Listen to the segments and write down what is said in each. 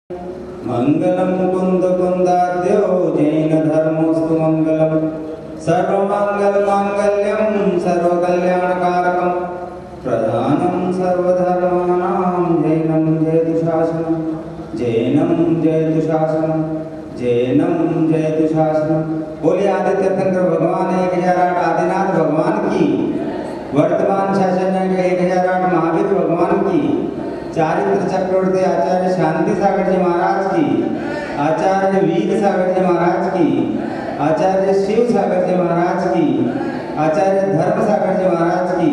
मंगलम कुंद कुंदाद्यो जैन धर्मोस्तु मंगलम सर्वमंगल मांगल्यम सर्वकल्याणकारकम प्रधानम सर्वधर्माणां जैनम जयतु शासनम जैनम जयतु शासनम जैनम जयतु शासनम। बोले आदित्य तंत्र भगवान 1008 आदिनाथ भगवान की, वर्तमान शासन 1008 महावीर भगवान की, चारित्र चक्रवर्ती आचार्य शांति सागर जी महाराज की, आचार्य वीर सागर जी महाराज की, आचार्य शिव सागर जी महाराज की, आचार्य धर्म सागर जी महाराज की,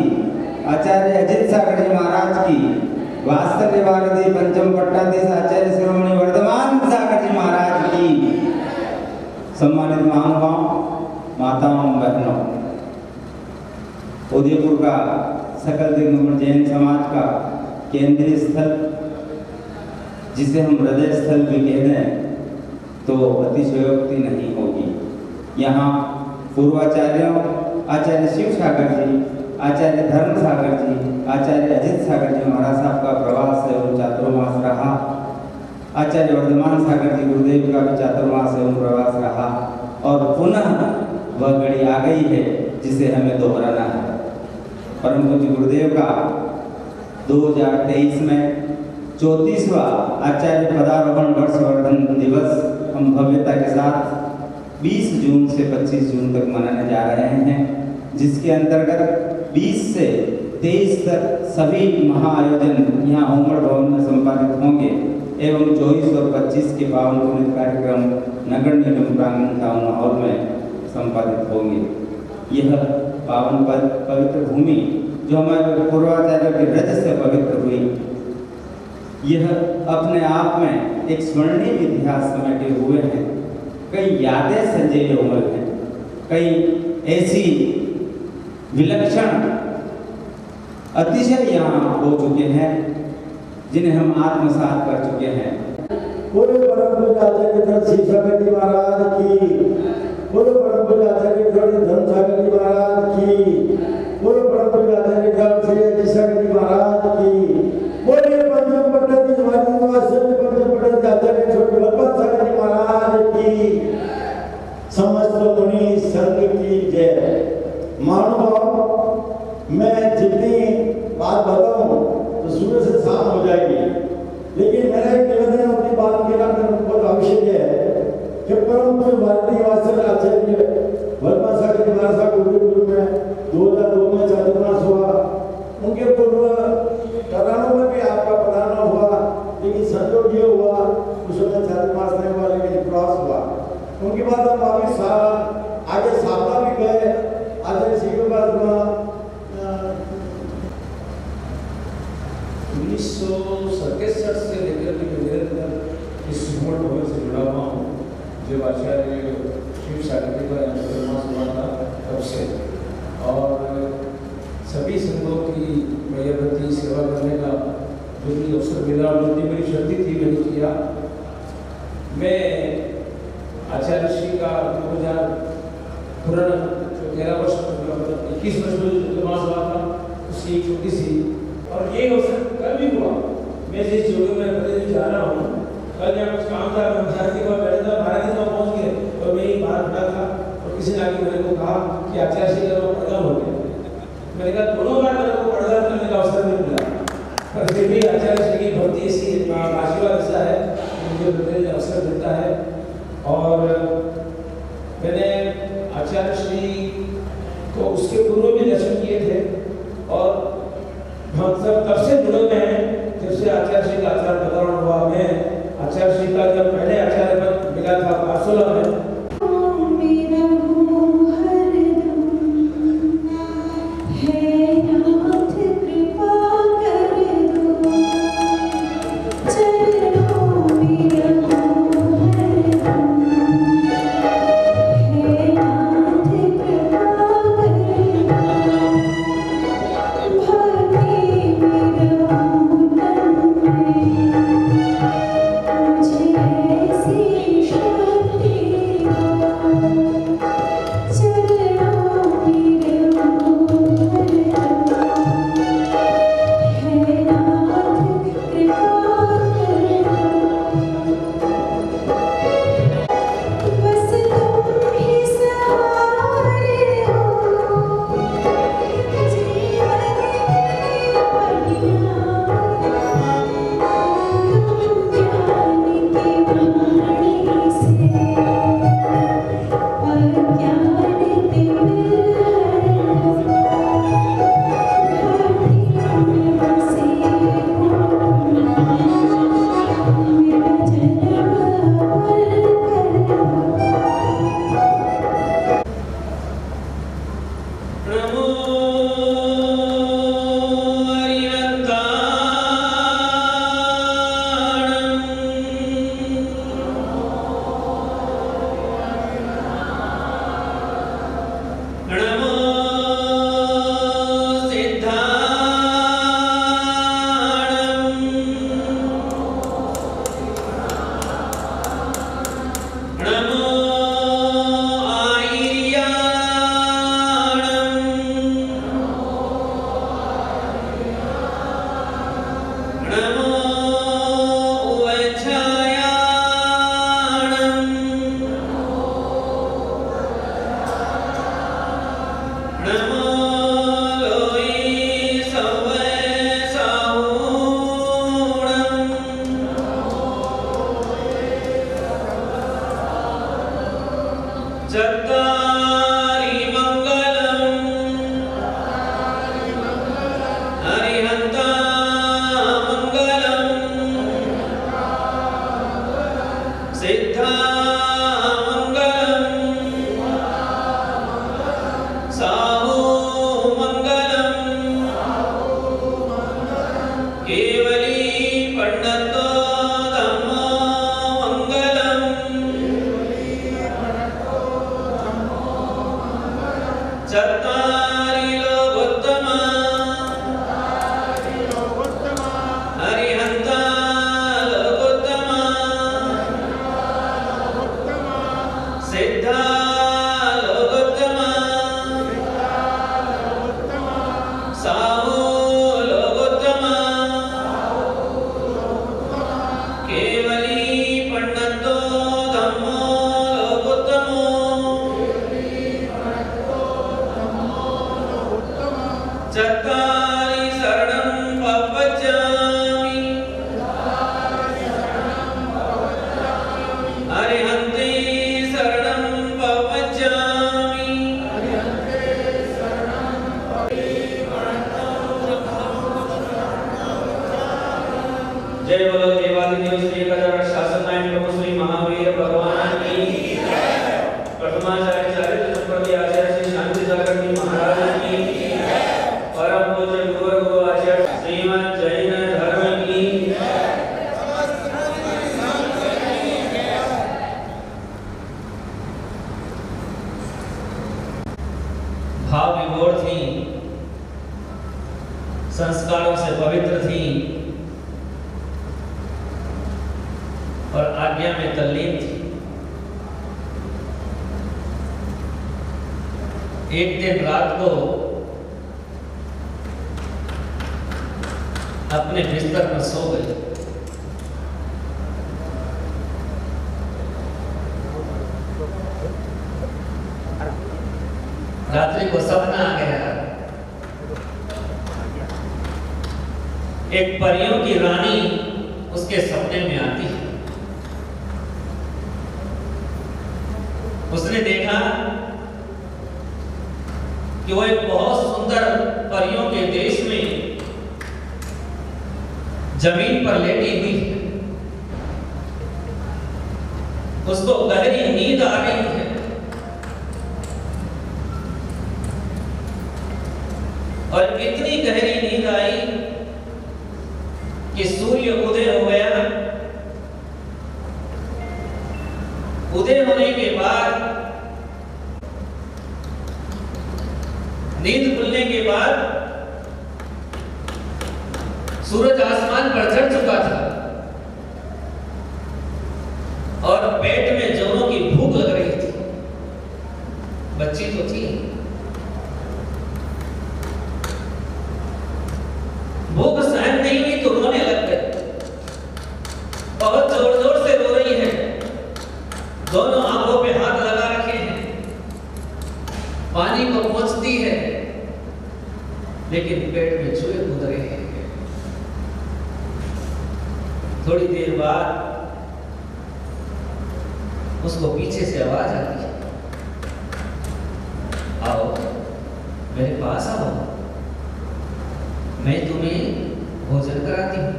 आचार्य अजित सागर जी महाराज की, वास्तव्य भारती पंचम पट्टाधीश आचार्य शिरोमणि वर्धमान सागर जी महाराज की। सम्मानित महानुभाव, माताओं बहनों, उदयपुर का सकल दिगंबर जैन समाज का केंद्रीय स्थल, जिसे हम हृदय स्थल भी कह दें तो अतिशयोक्ति नहीं होगी। यहाँ पूर्वाचार्यों आचार्य शिव सागर जी, आचार्य धर्म सागर जी, आचार्य अजित सागर जी महाराज साहब का प्रवास एवं चातुर्मास रहा। आचार्य वर्धमान सागर जी गुरुदेव का भी चातुर्मास एवं प्रवास रहा और पुनः वह घड़ी आ गई है जिसे हमें दोहराना है। परम पूज्य गुरुदेव का 2023 में 34वां आचार्य पदारोहण वर्षवर्धन दिवस हम भव्यता के साथ 20 जून से 25 जून तक मनाने जा रहे हैं, जिसके अंतर्गत 20 से 23 तक सभी महाआयोजन यहाँ उमड़ भवन में संपादित होंगे एवं 24 और 25 के पावन पुण्य कार्यक्रम नगर निगम प्रांगण टाउन हॉल में संपादित होंगे। यह पावन पवित्र भूमि जो हमारे पूर्वाचार्यों के रज से पवित्र हुई, यह अपने आप में एक स्वर्णिम इतिहास समेटे हुए हैं। कई यादें संजय हुए हैं, कई ऐसी विलक्षण अतिशय यहाँ हो चुके हैं जिन्हें हम आत्मसात कर चुके हैं। बोलो परम पूज्य आचार्य शिव सागर जी महाराज की, बोलो परम पूज्य आचार्य धर्म सागर जी महाराज की, बोलो परम पूज्य आचार्य श्री अजित सागर जी महाराज की, बोलिए पंचम पट्टाधीश पंचम पट्टाधीश आचार्य छोटे वर्धमान सागर जी महाराज की, समस्त मुनि संघ की जय। महानुभाव, मैं जितनी बात बताऊं तो सुबह से शाम हो जाएगी, लेकिन मेरा एक निवेदन अपनी बात कहना बहुत आवश्यक है कि परम पूज्य भारतीय वास्तव आचार्य वर्धमान सागर जी महाराज साहब गुरुकुल में 2002 में चातुर्मास हुआ। उनके पूर्व करानों में भी आपका पढ़ाना हुआ, लेकिन संयोग ये हुआ उस समय चातुर्मास नहीं हुआ, लेकिन क्रॉस हुआ। उनके बाद हम वापिस आगे साधना भी गए। आचार्य श्री के बाद 1967 से लेकर के निरंतर इस उमड़ भवन से जुड़ा हुआ हूँ। जब आचार्य शिव सागर जी का चातुर्मास हुआ था तब से, और सभी संघों की प्रति सेवा करने का जो भी अवसर मिला, जो मेरी शक्ति थी मैंने किया। मैं आचार्य श्री का 2000 पुराना 13 वर्ष 21 वर्ष में चातुर्मास हुआ था, उसकी एक छोटी सी, और ये अवसर कल भी हुआ। मैं जिस जगह में पहले जा रहा हूँ, कल यहाँ कुछ काम था, मैं भारत के बाद बैठा था, भारत के पहुँच गए और मैं ही बाहर खड़ा था और किसी ने आके मेरे को कहा कि आचार्य श्री का प्रदान हो गया। मैंने कहा दोनों बार मेरे को प्रदान करने का अवसर नहीं मिला, पर फिर भी आचार्य श्री की भक्ति ऐसी आशीर्वाद ऐसा है मुझे बदलने अवसर मिलता है। और मैंने आचार्य श्री को उसके पूर्व भी दर्शन किए थे और हम सब तब से जुड़े हुए हैं जब से आचार्य श्री का आचार्य पदारोहण हुआ। मैं आचार्य श्री का जब पहले आचार्य पद मिला था 516 में, मुझे ऐसी शक्ति केवली पंडितो धम्मो मंगलम चत्वारि लोकोत्तमा अरिहन्ता लोकोत्तमा सिद्धा लोकोत्तमा साहू लोकोत्तमा केवली पंडितो धम्मो लोकोत्तमो चत्वारि शरणं प्रपश्यामि अरिहन्ते शरणं प्रपश्यामि जय बोलो देवादिदेव श्री गजानन शासन नायक प्रभु श्री महावीर भगवान की प्रथमाचार्य चरित्र संप्रति आचार्य श्री शांति सागर जी महाराज की परम पूज्य गुरु आचार्य श्रीमद जैन धर्म की भाव विभोर थी, संस्कारों से पवित्र थी और आज्ञा में तल्लीन थी। एक दिन रात को अपने बिस्तर पर सो गई। रात्रि को सपना आ गया। एक परियों की रानी उसके सपने में आती है। उसने देखा कि वो एक बहुत सुंदर परियों के देश में जमीन पर लेटी हुई है। उसको गहरी नींद आ रही है। और इतनी गहरी नींद आई कि सूर्य उदय हो गया। उदय होने के बाद, नींद खुलने के बाद सूरज आसमान पर चढ़ चुका था और पेट में जौनों की भूख लग रही थी। बच्ची तो थी, भूख सहन नहीं हुई तो रोने लग गई। बहुत जोर जोर से रो रही है, दोनों आंखों पे हाथ लगा रखे हैं, पानी को पोंछती है, लेकिन पेट में चूहे कूद रहे हैं। थोड़ी देर बाद उसको पीछे से आवाज आती है, आओ मेरे पास आओ, मैं तुम्हें भोजन कराती हूं।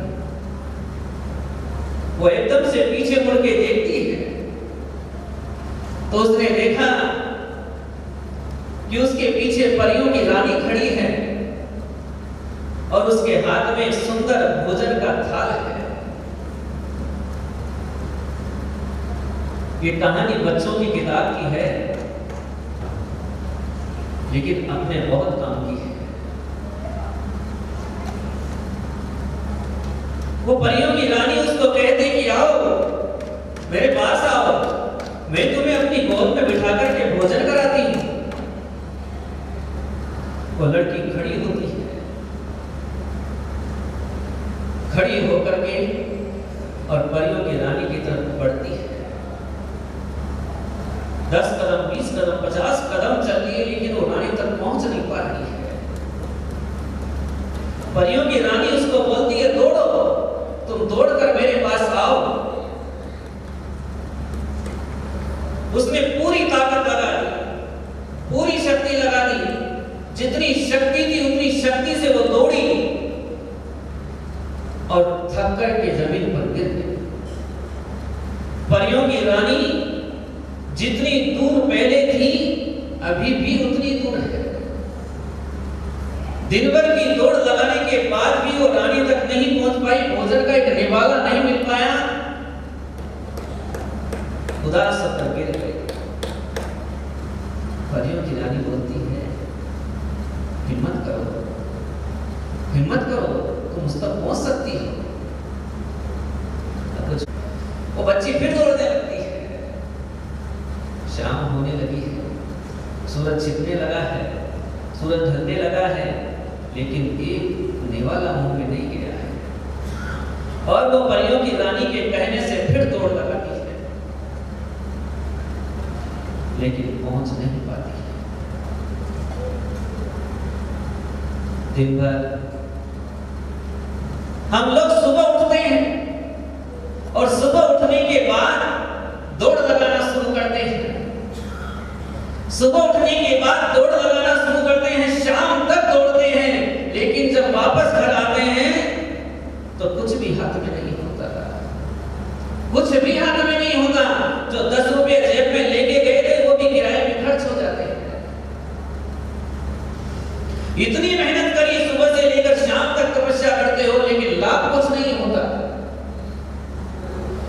वो एकदम से पीछे मुड़ के देखती है तो उसने देखा कि उसके पीछे परियों की रानी खड़ी है और उसके हाथ में सुंदर भोजन का थाल है। ये कहानी बच्चों की किताब की है, लेकिन अपने बहुत काम की है। वो परियों की रानी उसको कहते कि आओ मेरे पास आओ, मैं तुम्हें अपनी गोद में बिठा करके भोजन कराती हूं। वो लड़की खड़ी होती है, खड़ी होकर के और परियों की रानी की तरफ बढ़ती है। 10 कदम, 20 कदम, 50 कदम चल रही है, लेकिन वो रानी तक पहुंच नहीं पा रही है। परियों की रानी उसको बोलती है, दौड़ो, तुम दौड़कर मेरे पास आओ। उसने पूरी ताकत लगा दी, पूरी शक्ति लगा दी, जितनी शक्ति थी उतनी शक्ति से वो दौड़ी और थक करके जमीन पर गिर गई। परियों की रानी जितनी दूर पहले थी अभी भी उतनी दूर है। दिन भर की दौड़ लगाने के बाद भी वो रानी तक नहीं पाई, भोजन का एक निवाला नहीं मिल पाया, उदास होकर गिर गए। परियों की रानी बोलती है, हिम्मत करो, हिम्मत करो, तुम उस तक पहुंच सकती हो। वो बच्ची फिर दौड़ने लगती है। शाम होने लगी है, सूरज छिपने लगा है, सूरज ढलने लगा है, लेकिन एक नेवाला मुंह में नहीं गया है। और वो परियों की रानी के कहने से फिर दौड़ लगाती है, लेकिन पहुंच नहीं पाती है। दिन भर हम लोग सुबह उठते हैं और सुबह उठने के बाद दौड़ लगाना शुरू करते हैं। सुबह उठने के बाद दौड़ लगाना शुरू करते हैं, शाम तक दौड़ते हैं, लेकिन जब वापस घर आते हैं तो कुछ भी हाथ में नहीं होता, कुछ भी हाथ में नहीं होता। जो 10 रुपए जेब में लेके गए थे वो भी किराए में खर्च हो जाते हैं। इतनी मेहनत करी, सुबह से लेकर शाम तक तपस्या करते हो, लेकिन लाभ कुछ नहीं होता।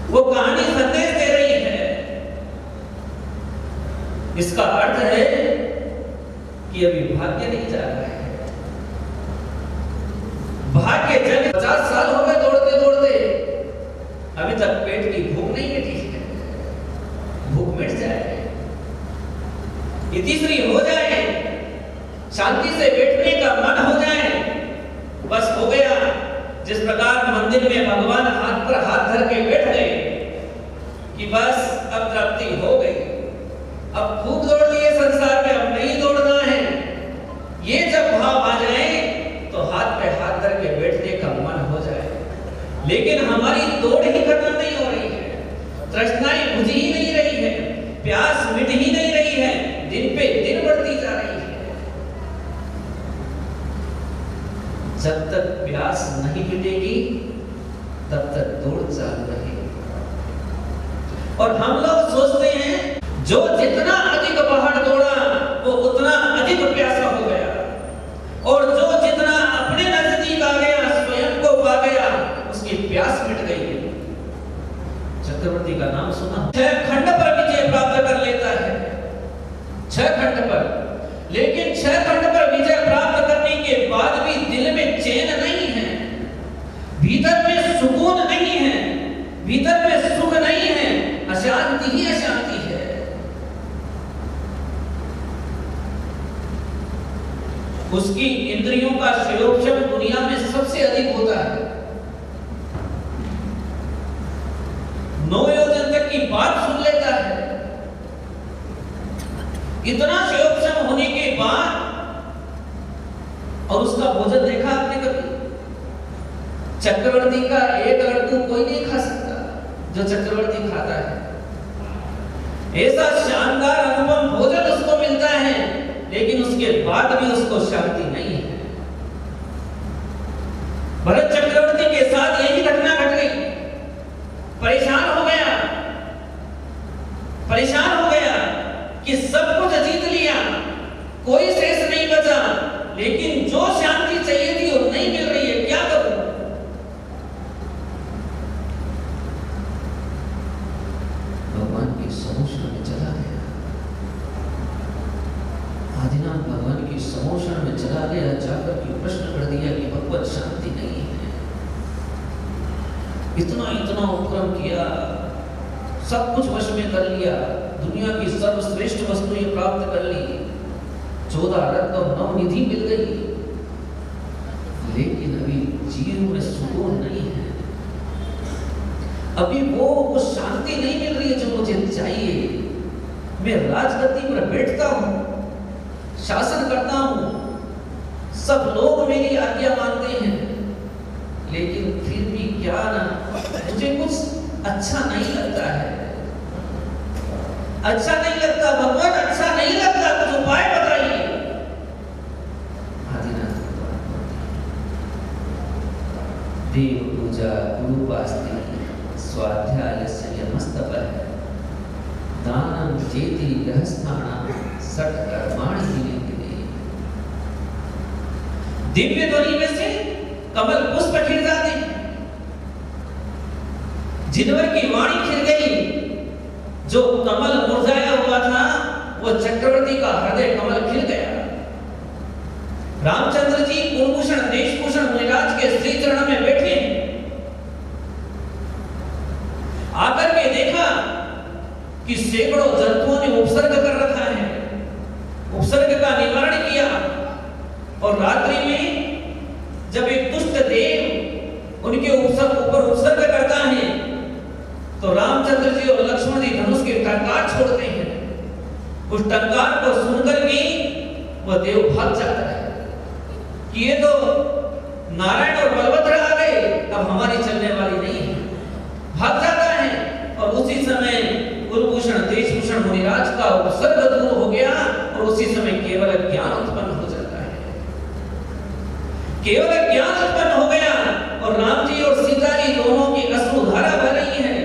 वो कहानी संदेश दे रही है। इसका अर्थ है कि अभी भाग्य नहीं जा रहा है। भाग्य जब 50 साल हो गए दौड़ते दौड़ते, अभी तक पेट की भूख नहीं मिटी है। भूख मिट जाए, ये तीसरी हो जाए, शांति से बैठने का मन हो जाए, बस हो गया। जिस प्रकार मंदिर में भगवान हाथ पर हाथ धर के बैठ गए कि बस अब तृप्ति हो गई, अब खूब दौड़ लिए संसार में, अब नहीं दौड़ना है, ये जब भाव आ जाए तो हाथ पे हाथ धर के बैठने का मन हो जाए। लेकिन हमारी दौड़ ही खत्म नहीं हो रही है, तृष्णाएं बुझ ही नहीं रही है, प्यास मिट ही नहीं रही है, दिन पे दिन बढ़ती जा रही है। जब तक प्यास नहीं मिटेगी तब तक दौड़ चालू रहेगी। और हम लोग सोचते हैं जो जितना अधिक पहाड़ दौड़ा वो उतना अधिक प्यासा हो गया, और जो जितना अपने नजदीक आ गया, स्वयं को पा गया, उसकी प्यास मिट गई। चक्रवर्ती का नाम सुना, 6 खंड पर विजय प्राप्त कर लेता है, 6 खंड पर। लेकिन 6 खंड पर विजय प्राप्त करने के बाद भी दिल में चैन नहीं है, भीतर में सुकून नहीं है, भीतर में सुख नहीं है, अशांति ही अशांति है। उसकी इंद्रियों का क्षयोक्षम दुनिया में सबसे अधिक होता है। 9 योजन तक की बात सुन लेता है। इतना क्षयोक्षम होने के बाद, और उसका भोजन देखा आपने कभी? चक्रवर्ती का एक लड्डू कोई नहीं खा सकता जो चक्रवर्ती खाता है। ऐसा शानदार अनुपम भोजन उसको मिलता है, लेकिन उसके बाद भी उसको शांति नहीं है। भरत चक्रवर्ती के साथ यही घटना घट गई। परेशान हो गया, परेशान हो गया कि सब कुछ जीत लिया, कोई शेष नहीं बचा, लेकिन जो शांति चाहिए थी वो नहीं मिल रही है, क्या करूं? भगवान के समोषण में चला गया। आदिनाथ भगवान की समोषण में चला गया, जाकर के प्रश्न कर दिया कि भगवत शांति नहीं है। इतना इतना उपक्रम किया, सब कुछ वश में कर लिया, दुनिया की सर्वश्रेष्ठ वस्तुएं प्राप्त कर ली, 14 रत्न और 9 निधि मिल गई, लेकिन अभी जीव में सुकून नहीं है। अभी वो शांति नहीं मिल रही है जो मुझे चाहिए। मैं राजगद्दी पर बैठता हूं, शासन करता हूं, सब लोग मेरी आज्ञा मानते हैं, लेकिन फिर भी क्या ना, मुझे कुछ अच्छा नहीं लगता है, अच्छा नहीं लगता भगवान, अच्छा नहीं लगता, कुछ उपाय बताइए। आदिनाथ देव पूजा गुरुपास्ति स्वाध्यायस्य यमस्तपः दानं चेति गृहस्थानां षट् कर्माणि विलिख्यते। दिव्य ध्वनि में से कमल पुष्प खिल जाते हैं, जिनवर की वाणी खिल गई, जो कमल मुरझाया हुआ था वो चक्रवर्ती का हृदय कमल खिल गया। रामचंद्र जी कुलभूषण देशभूषण मुनिराज के श्री चरण में बैठे, आकर के देखा कि सैकड़ों जंतुओं ने उपसर्ग कर रखा है, उपसर्ग का निवारण किया। और रात्रि में जब एक दुष्ट देव उनके ऊपर उपसर्ग करता है तो रामचंद्र जी और लक्ष्मण जी धनुष के टंकार छोड़ते हैं। उस टंकार को सुनकर के वह देव भाग जाता है कि ये तो नारायण और बलभद्र आ गए, अब हमारी चलने वाली नहीं है, भाग जाता है। और उसी समय कुलभूषण देशभूषण मुनिराज का उपसर्ग दूर हो गया और उसी समय केवल ज्ञान उत्पन्न हो जाता है, केवल ज्ञान उत्पन्न हो गया। और राम जी और सीता जी दोनों की अश्रुधारा बह रही है,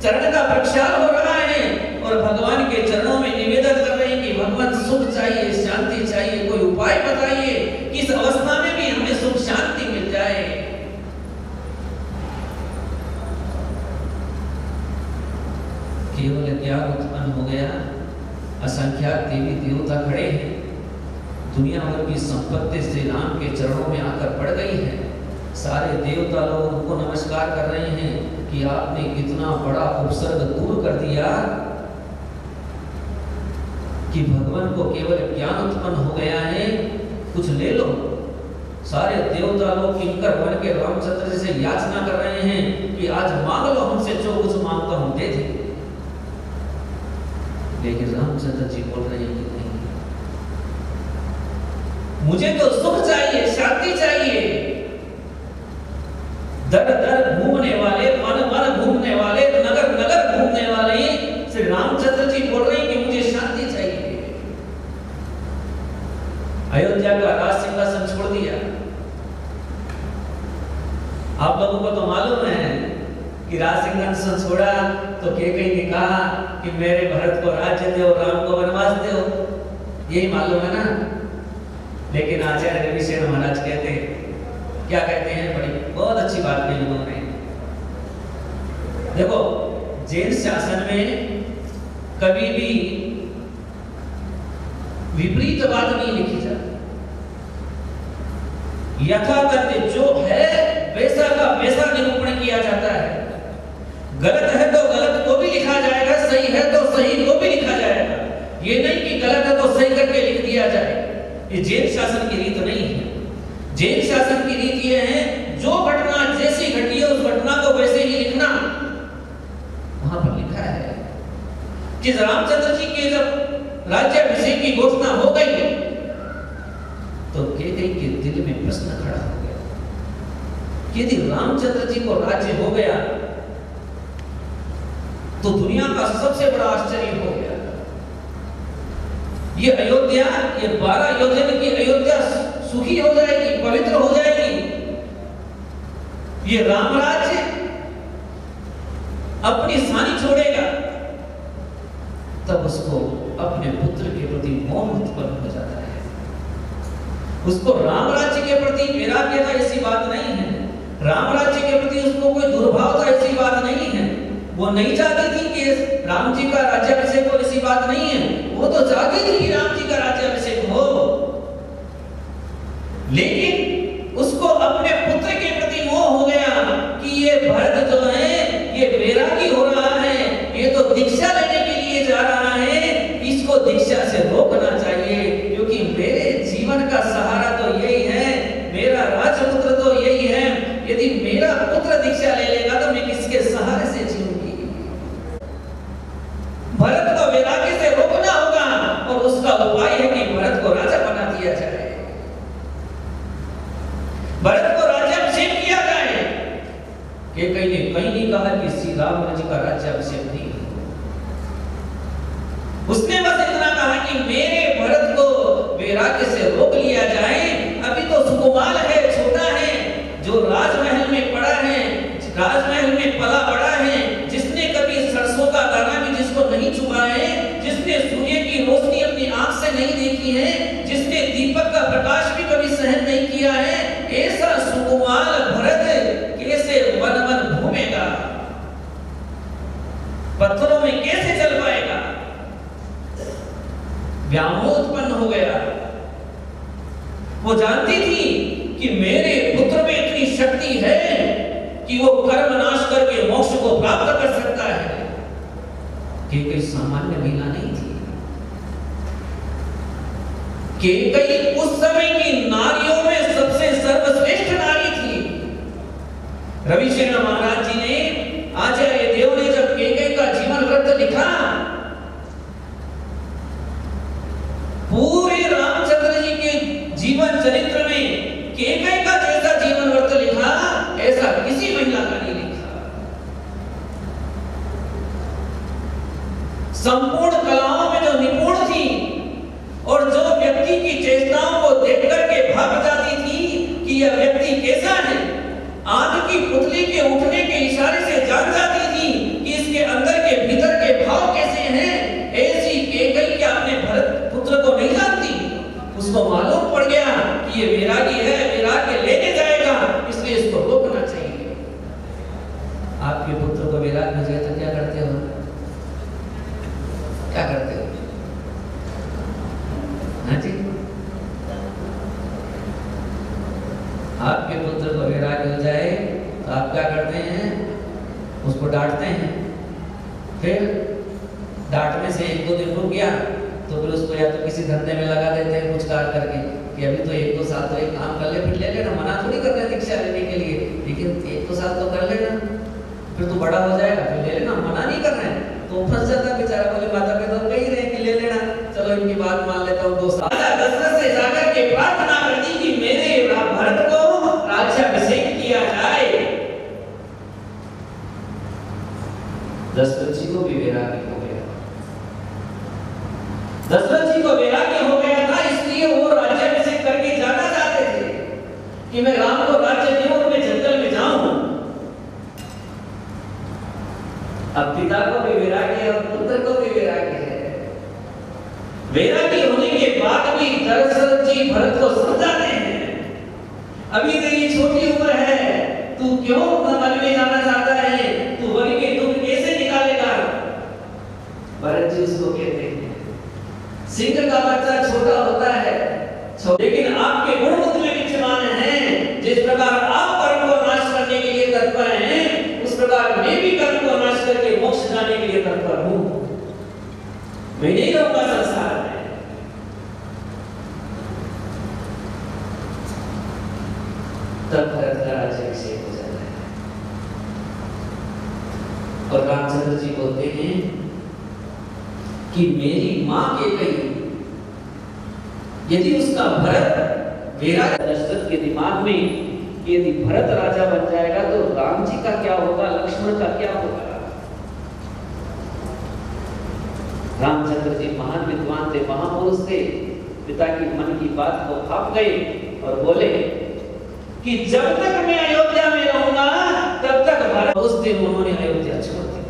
चरण का प्रक्षाल हो रहा है और भगवान के चरणों में निवेदन कर रहे हैं कि भगवान सुख चाहिए, शांति चाहिए, कोई उपाय बताइए किस अवस्था में भी हमें सुख शांति मिल जाए। केवल ज्ञान उत्पन्न हो गया, असंख्यात देवी देवता खड़े हैं, दुनिया भर की संपत्ति श्री राम के चरणों में आकर पड़ गई है। सारे देवता लोग उनको नमस्कार कर रहे हैं कि आपने कितना बड़ा उपसर्ग दूर कर दिया कि भगवान को केवल ज्ञान उत्पन्न हो गया है, कुछ ले लो। सारे देवता लोग किंकर बन के रामचंद्र जी से याचना कर रहे हैं कि आज मांग लो हमसे, जो कुछ मांगो हम दे देंगे। लेकिन रामचंद्र जी बोल रहे हैं कि नहीं, मुझे तो सुख चाहिए, शांति चाहिए। दर दर घूमने वाले, मन मन घूमने वाले, नगर नगर घूमने वाले श्री रामचंद्र जी बोल रहे हैं कि मुझे शांति चाहिए। अयोध्या का राज सिंहासन छोड़ दिया। आप लोगों को तो मालूम है कि राज सिंहासन छोड़ा तो कैकेयी ने कहा कि मेरे भरत को राज्य दो, राम को वनवास दो, यही मालूम है ना। लेकिन आचार्य रविशेन महाराज कहते हैं, क्या कहते हैं, बड़ी बहुत अच्छी बात कही उन्होंने। देखो, जैन शासन में कभी भी विपरीत बात नहीं लिखी जाती, यथातथ्य जो है वैसा का वैसा निरूपण किया जाता है। गलत है तो गलत को भी लिखा जाएगा, सही है तो सही को भी लिखा जाएगा। ये नहीं कि गलत है तो सही करके लिख दिया जाए, ये जैन शासन की रीत नहीं है। जैन शासन की रीत ये है, जो घटना जैसी घटी है उस घटना को वैसे ही लिखना। वहां पर लिखा है कि रामचंद्र जी के जब राज्याभिषेक की घोषणा हो गई तो कैकेयी के दिल में प्रश्न खड़ा हो गया, यदि रामचंद्र जी को राज्य हो गया तो दुनिया का सबसे बड़ा आश्चर्य हो गया। ये अयोध्या, ये 12 योजन की अयोध्या सुखी हो जाएगी, पवित्र हो जाएगी। ये राम राज्य अपनी सानी छोड़ेगा, तब उसको अपने पुत्र के प्रति मोह उत्पन्न हो जाता है। उसको राम राज्य के प्रति वैराग्यता ऐसी बात नहीं है, राम राज्य के प्रति उसको कोई दुर्भाव था ऐसी बात नहीं है। वो नहीं चाहती थी कि राम जी का राज्याभिषेक हो, ऐसी बात नहीं है। वो तो चाहती थी कि राम जी का राज्याभिषेक हो, लेकिन उसको अपने पुत्र के प्रति मोह हो गया कि ये भरत जो है ये वैरागी हो रहा है, ये तो दीक्षा लेने के लिए जा रहा है, इसको दीक्षा से रोकना चाहिए, क्योंकि मेरे जीवन का सहारा तो यही है, मेरा राजपुत्र तो यही है। यदि मेरा पुत्र दीक्षा ले लेगा तो मैं किसके सहारे से जीऊंगी। भरत को वैराग्य से रोकना होगा और उसका उपाय है कि भरत को राजा बना दिया जाए, भरत को राज्याभिषेक किया जाए। कैकेयी ने कहीं नहीं कहा कि श्री राम जी का राज्याभिषेक नहीं है। उसने बस इतना कहा कि मेरे भरत को वैराग्य से रोक लिया जाए, अभी तो सुकुमार है, छोटा है, जो राजमहल में पड़ा है, राजमहल में पला बड़ा है, जिसने कभी सरसों का दाना भी जिसको नहीं छुआ है, जिसने सूर्य की रोशनी अपनी आंख से नहीं देखी है, जिसने दीपक का प्रकाश भी कभी सहन नहीं किया है, ऐसा सुकुमार भरत कैसे वन वन घूमेगा। है कि वो कर्म नाश करके मोक्ष को प्राप्त कर सकता है। केकई सामान्य महिला नहीं थी। केकई उस समय की नारियों में सबसे सर्वश्रेष्ठ नारी थी। रविशंकर महाराज जी ने, आचार्य देव ने जब केकई का जीवन वृत्त लिखा, पूरे रामचंद्र जी के जीवन चरित्र में केकई का जैसा जीवन वृत्त लिखा, ऐसा किसी महिला का नहीं लिखा। संपूर्ण कलाओं में जो निपुण थी और जो व्यक्ति की चेष्टाओं को देख करके भाग जाती थी कि यह व्यक्ति कैसा है, आग की पुतली के उठने के इशारे से जान जाती थी कि इसके अंदर के भीतर के भाव कैसे हैं, ऐसी केकई क्या अपने भरत पुत्र को नहीं जानती। उसको मालूम पड़ गया कि ये वैरागी है, वैराग्य लेके जाएगा, इसलिए इसको रोकना चाहिए। आपके पुत्र को वैराग्य हो जाए तो क्या करते हो? क्या करते हो? हाँ जी, आपके पुत्र को वैराग्य हो जाए तो आप क्या करते हैं? उसको डांटते हैं। फिर डांटने से 1-2 दिन रुक गया तो फिर उसको या तो किसी धंधे में लगा देते हैं कुछ कार्य करके कि अभी तो 1-2 साल तो एक काम कर ले, फिर ले लेना। मना थोड़ी कर रहे हैं दीक्षा लेने के लिए, लेकिन 1-2 साल तो कर लेना, फिर तो बड़ा हो जाएगा, फिर ले लेना। मना नहीं कर रहे हैं तो फंस जाता बेचारा। बोले माता पिता तो कह रहे हैं कि ले लेना, चलो इनकी बात मान लेता हूँ 2 साल। दशरथ से जाकर के प्रार्थना कर दी कि मेरे भरत को राज्याभिषेक किया जाए। दशरथ जी को भी वैराग्य हो गया। दशरथ जी को वैराग्य हो गया था, इसलिए वो राज्याभिषेक करके जाना चाहते थे कि मैं राम को राज्य दूं और मैं जंगल में जाऊं। अब पिता को भी वैराग्य और पुत्र को भी वैराग्य है। वैराग्य होने के बाद भी दशरथ जी भरत को समझाते हैं, अभी तेरी छोटी उम्र है, तू क्यों वन में जाना चाहता है? तू वन के दुख कैसे निकालेगा? भरत जी उसको कहते हैं, सिंह का बच्चा छोटा होता है, लेकिन आपके गुण मुझ में विद्यमान हैं। जिस प्रकार आप कर्म को नाश करने के लिए तत्पर हैं, उस प्रकार मैं भी कर्म को नाश करके मोक्ष जाने के लिए तत्पर हूं। मैं नहीं रहूंगा संसार में। तब भरत का राज्याभिषेक हो जाता है और रामचंद्र जी बोलते हैं कि मेरी मां केकई, यदि उसका भरत वैराग्य, दशरथ के दिमाग में कि यदि भरत राजा बन जाएगा तो राम जी का क्या होगा, लक्ष्मण का क्या होगा। रामचंद्र जी महान विद्वान थे, महापुरुष थे, पिता की मन की बात को भाप गए और बोले कि जब तक मैं अयोध्या में रहूंगा तब तक भरत। उस दिन उन्होंने अयोध्या छोड़ दी।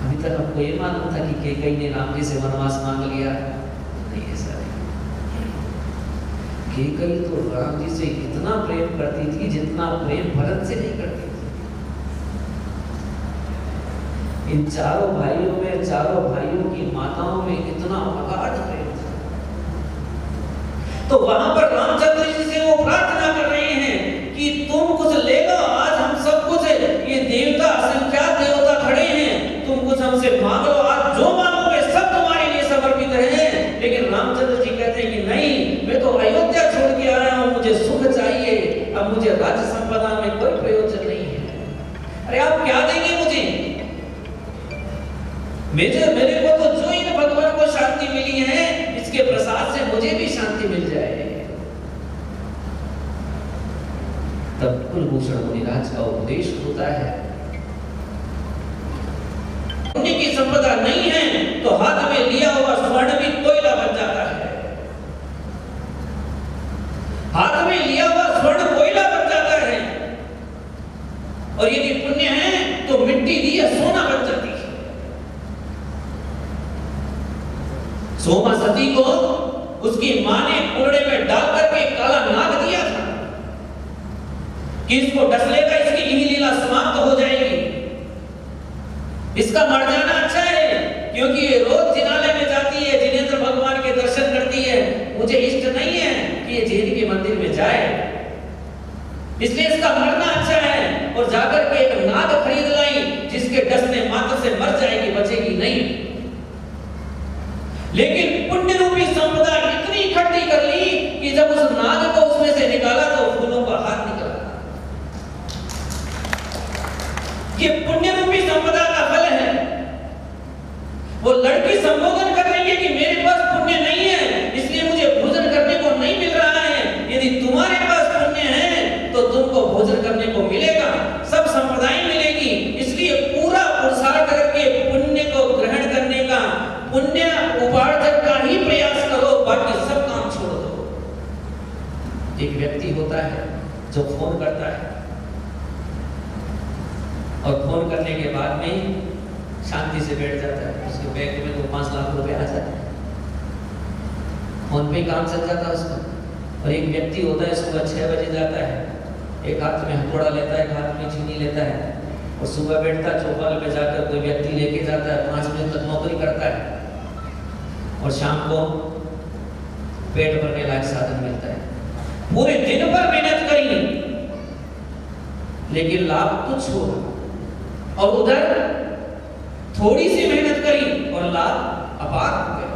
अभी तक हमको ये मालूम था कि केकई ने राम जी से वनवास मांग लिया, नहीं ऐसा नहीं। केकई तो राम जी से इतना प्रेम करती थी जितना प्रेम भरत से नहीं करती थी। इन चारों भाइयों में, चारों भाइयों की माताओं में इतना अगाध प्रेम था। तो वहां पर रामचंद्र जी से वो प्रार्थना कर रहे हैं कि तुम कुछ ले लो, आज हम सब कुछ, ये देवता असंख्यात देवता खड़े हैं, तुम कुछ हमसे मांग लो, आज जो मांगोगे सब तुम्हारे लिए समर्पित है। लेकिन रामचंद्र जी कहते हैं कि नहीं, मैं तो अयोध्या छोड़ के आया हूं, मुझे सुख चाहिए, अब मुझे राज्य संपदा में कोई प्रयोजन नहीं है। अरे आप क्या देंगे मुझे? मेरे को तो जो इन भगवान को शांति मिली है, इसके प्रसाद से मुझे भी शांति मिल जाए। तब कुलभूषण मुनिराज का उपदेश होता है, पुण्य की संपदा नहीं है तो हाथ में लिया हुआ स्वर्ण भी कोयला बन जाता है। हाथ में लिया हुआ स्वर्ण कोयला बन जाता है, और यदि पुण्य है तो मिट्टी दी सोना बन जाती है। सोमा सती को उसकी मां ने कूड़े में डाल करके काला नाग दिया था कि इसको डस लेगा, इसकी यही लीला समाप्त हो जाएगी, इसका मर जाना अच्छा है, क्योंकि ये रोज जिनालय में जाती है, जिनेंद्र भगवान के दर्शन करती है। मुझे इष्ट नहीं है कि ये जैन के मंदिर में जाए। इसलिए इसका मरना अच्छा है। और जाकर के एक नाग खरीद लाई जिसके डसने मात्र से मर जाएगी, बचेगी नहीं। लेकिन पुण्य रूपी संपदा इतनी इकट्ठी कर ली कि जब उस नाग को उसमें से निकाला तो फूलों का हाथ निकला। ये पुण्य रूपी संपदा का फल है। वो लड़की संबोधन कर रही है कि मेरे पास पुण्य नहीं है, इसलिए मुझे भोजन करने को नहीं मिल रहा है। यदि तुम्हारे पास पुण्य है तो तुमको भोजन करने को मिलेगा, सब संपदाएं मिलेगी। इसलिए पूरा पुरुषार्थ करके पुण्य को ग्रहण करने का, पुण्य उपार्जन का ही प्रयास करो, बाकी सब काम छोड़ दो। एक व्यक्ति होता है जो फोन करता है और फोन करने के बाद में शांति से बैठ जाता है, उसके बैंक में तो 5 लाख रुपए आ जाते हैं, फोन पे काम चल जाता है उसका। और एक व्यक्ति होता है सुबह 6 बजे जाता है, एक हाथ में हथौड़ा लेता है, एक हाथ में चीनी लेता है और सुबह बैठता चौपाल पे जाकर कोई व्यक्ति लेके जाता है, 5 बजे तक नौकरी करता है और शाम को पेट भरने लायक साधन मिलता है। पूरे दिन भर मेहनत करी लेकिन लाभ तुच्छ हुआ, और उधर थोड़ी सी मेहनत करी और लाभ अपार हो गया।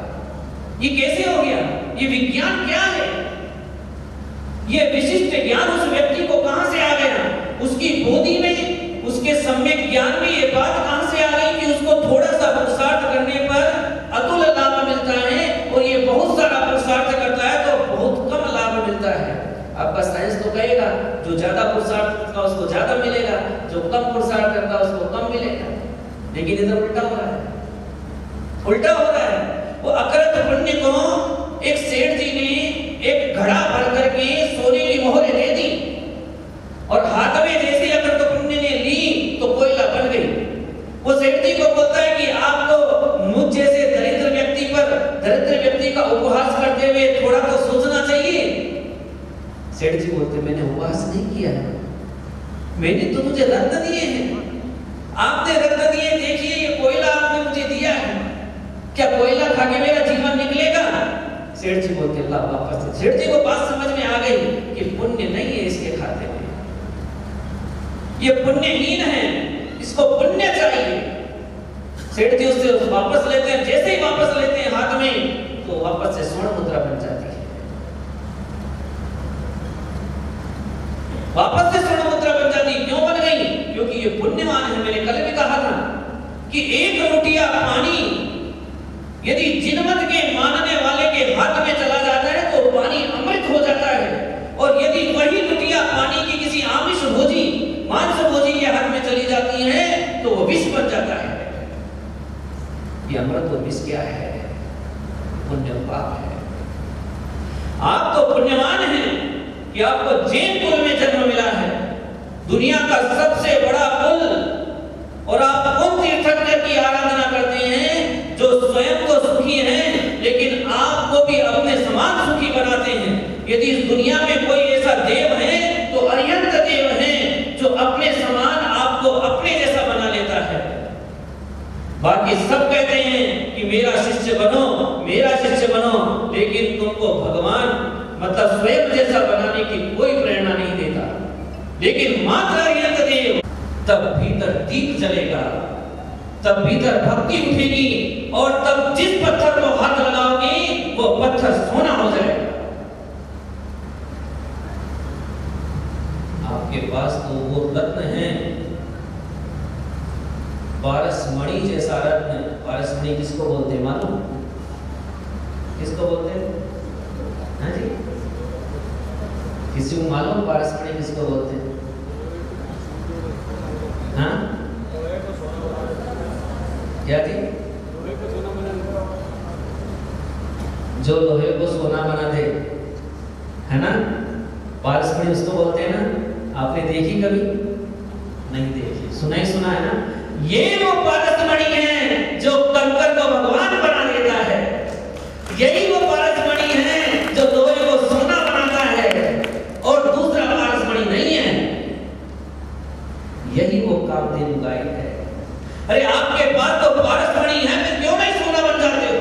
ये कैसे हो गया? ये विज्ञान क्या है? ये विशिष्ट ज्ञान उस व्यक्ति को कहां से आ गया? उसकी बुद्धि में, उसके सम्यक ज्ञान में ये बात कहां से आ गई कि उसको थोड़ा सा पुरुषार्थ करने पर अतुल लाभ मिलता है और ये बहुत सारा पुरुषार्थ करता है तो बहुत कम लाभ मिलता है। आपका साइंस तो कहेगा जो ज्यादा पुरुषार्थ करता है उसको ज्यादा मिलेगा, जो कम पुरुषार्थ करता है उसको कम मिलेगा। लेकिन इधर उल्टा हो रहा है, उल्टा हो रहा है। वो अकृत पुण्य को एक सेठ जी ने एक घड़ा भर करके सोने की मोहरें दे दी और हाथ में जैसे अकृत पुण्य ने ली तो कोयला बन गई। वो सेठ जी को बोलता है कि आप तो मुझ जैसे दरिद्र व्यक्ति पर, दरिद्र व्यक्ति का उपहास करते हुए थोड़ा तो सोचना चाहिए। सेठ जी बोलते मैंने उपहास नहीं किया है, मैंने तो तुझे रत्न दिए हैं, आपने रत्न दिए, देखिए ये कोयला आपने मुझे दिया है, क्या कोयला खा के मेरा जीवन निकलेगा? सेठ जी बोलते अल्लाह वापस। सेठ जी को बात समझ में आ गई कि पुण्य नहीं है इसके खाते में, ये पुण्यहीन है, इसको पुण्य चाहिए। सेठ जी उससे वापस लेते हैं, जैसे ही वापस लेते हैं हाथ में तो वापस से स्वर्ण मुद्रा बन जाती है, वापस से स्वर्ण मुद्रा बन जाती। क्यों बन गई? क्योंकि ये पुण्यवान है। मैंने कल भी कहा था कि एक लोटिया पानी यदि जिनमत के मानने वाले के हाथ में चला जाता है तो पानी अमृत हो जाता है, और यदि वही लोटिया पानी की किसी आमिष भोजी, मांस भोजी के हाथ में चली जाती है तो वो विष बन जाता है। ये अमृत और विष क्या है? पुण्य पाप है। आप तो पुण्यवान हैं कि आपको जैन कुल में जन्म मिला है, दुनिया का सबसे बड़ा कुल, और आप उन तीर्थंकर की आराधना करते हैं जो स्वयं तो सुखी हैं लेकिन आपको भी अपने समान सुखी बनाते हैं। यदि इस दुनिया में कोई ऐसा देव है तो अरिहंत देव है जो अपने समान आपको अपने जैसा बना लेता है। बाकी सब कहते हैं कि मेरा शिष्य बनो, मेरा शिष्य बनो, लेकिन तुमको भगवान मतलब स्वयं जैसा बनाने की कोई प्रेरणा नहीं देता। लेकिन मात्र अरिहंत देव, तब भीतर दीप जलेगा, तब भीतर भक्ति उठेगी, और तब जिस पत्थर को हाथ लगाओगे वो पत्थर सोना हो जाएगा। आपके पास तो वो रत्न है, पारसमणि जैसा रत्न। पारसमणि किसको बोलते हैं मालूम? किसको बोलते हैं? हाँ जी, किसी को मालूम पारसमणि किसको बोलते हैं? हाँ क्या जी? जो लोहे को सोना बना दे, है ना, पारसमणि उसको बोलते हैं ना। आपने देखी कभी? नहीं देखी, सुना ही सुना है ना। ये वो पारसमणि है जो कंकर को भगवान बना देता है, यही वो पारसमणि है जो लोहे को सोना बनाता है, और दूसरा पारसमणि नहीं है। यही वो कामधेनु गाय है। अरे आपके पास तो पारसमणि है, फिर क्यों नहीं सोना बन जाते हो?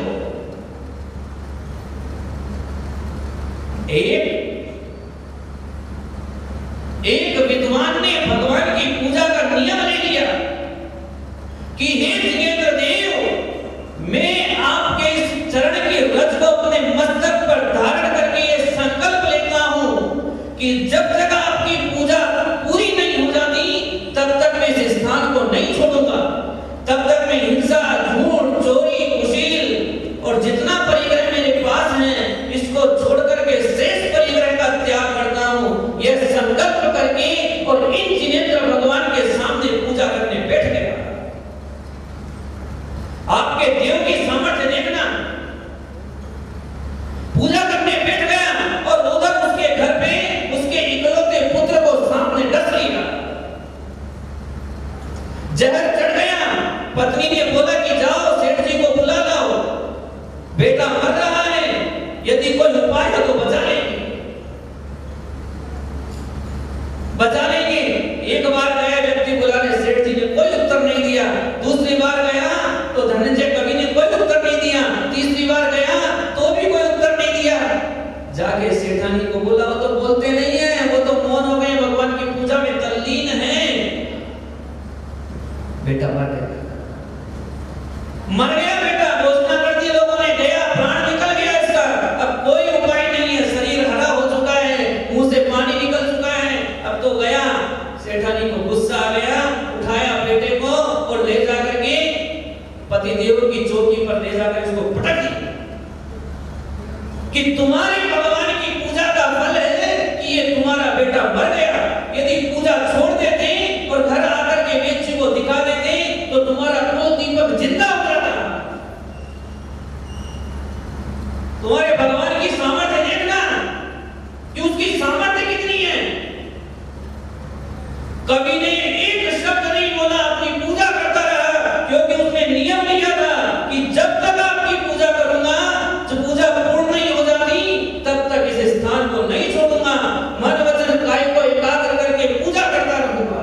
एक हमने भगवान की पूजा का नियम ले लिया कि हे जिनेंद्र देव, मैं आपके इस चरण की रज को अपने मस्तक पर धारण करके ये संकल्प लेता हूं कि जब तक आपकी पूजा पूरी नहीं हो जाती तब तक मैं इस स्थान को नहीं छोड़ूंगा, तब तक मैं हिंसा, झूठ, चोरी, कुशील और जितना परिग्रह मेरे पास है इसको छोड़ करके शेष परिग्रह का त्याग करता हूं। यह संकल्प करके और इन जिनेंद्र भगवान के सामने पूजा करने बैठ गया। आपके देव की सामर्थ्य देखना, पूजा करने बैठ गया और उधर उसके घर पे उसके इकलौते पुत्र को सांप ने डस लिया, जहर चढ़ गया। पत्नी ने बोला कि जाओ सेठ जी को बुला लाओ, बेटा मर रहा है, यदि कोई उपाय हो तो बचा लेंगे, बचा लेंगे। एक बार गया व्यक्ति बुलाने, सेठ जी ने कोई उत्तर नहीं दिया। दूसरी बार गया तो धनंजय कवि ने कोई उत्तर नहीं दिया। तीसरी बार गया तो भी कोई उत्तर नहीं दिया। जाके सेठानी को बोला, वो तो बोलते नहीं है, वो तो मौन हो गए, भगवान की पूजा में तल्लीन है। बेटा मर गया, मर गया बेटा, घोषणा कर दी लोगों ने, गया, प्राण निकल गया इसका, अब कोई उपाय नहीं है, शरीर हरा हो चुका है, मुंह से पानी निकल चुका है, अब तो गया। सेठानी को गुस्सा आ गया, उठाया बेटे को और ले जाकर के पतिदेव की चौकी पर ले जाकर इसको पटक दिया कि तुम्हारे भगवान की पूजा का फल है कि ये तुम्हारा बेटा मर गया। यदि पूजा छोड़ देते और घर आकर के वेच्ची को दिखा देते तो तुम्हारा कुल दीपक जिंदा हो जाता। तुम्हारे भगवान की सामर्थ्य देखना कि उसकी सामर्थ्य कितनी है। कवि ने एक शब्द नहीं बोला, अपनी पूजा करता रहा, क्योंकि उसने नियम लिया था कि जब तक आपकी पूजा करूंगा, जब पूजा पूर्ण नहीं हो जाती तब तक इस स्थान को नहीं छोड़ूंगा, मन वचन काय को एकाग्र करके पूजा करता रहूंगा।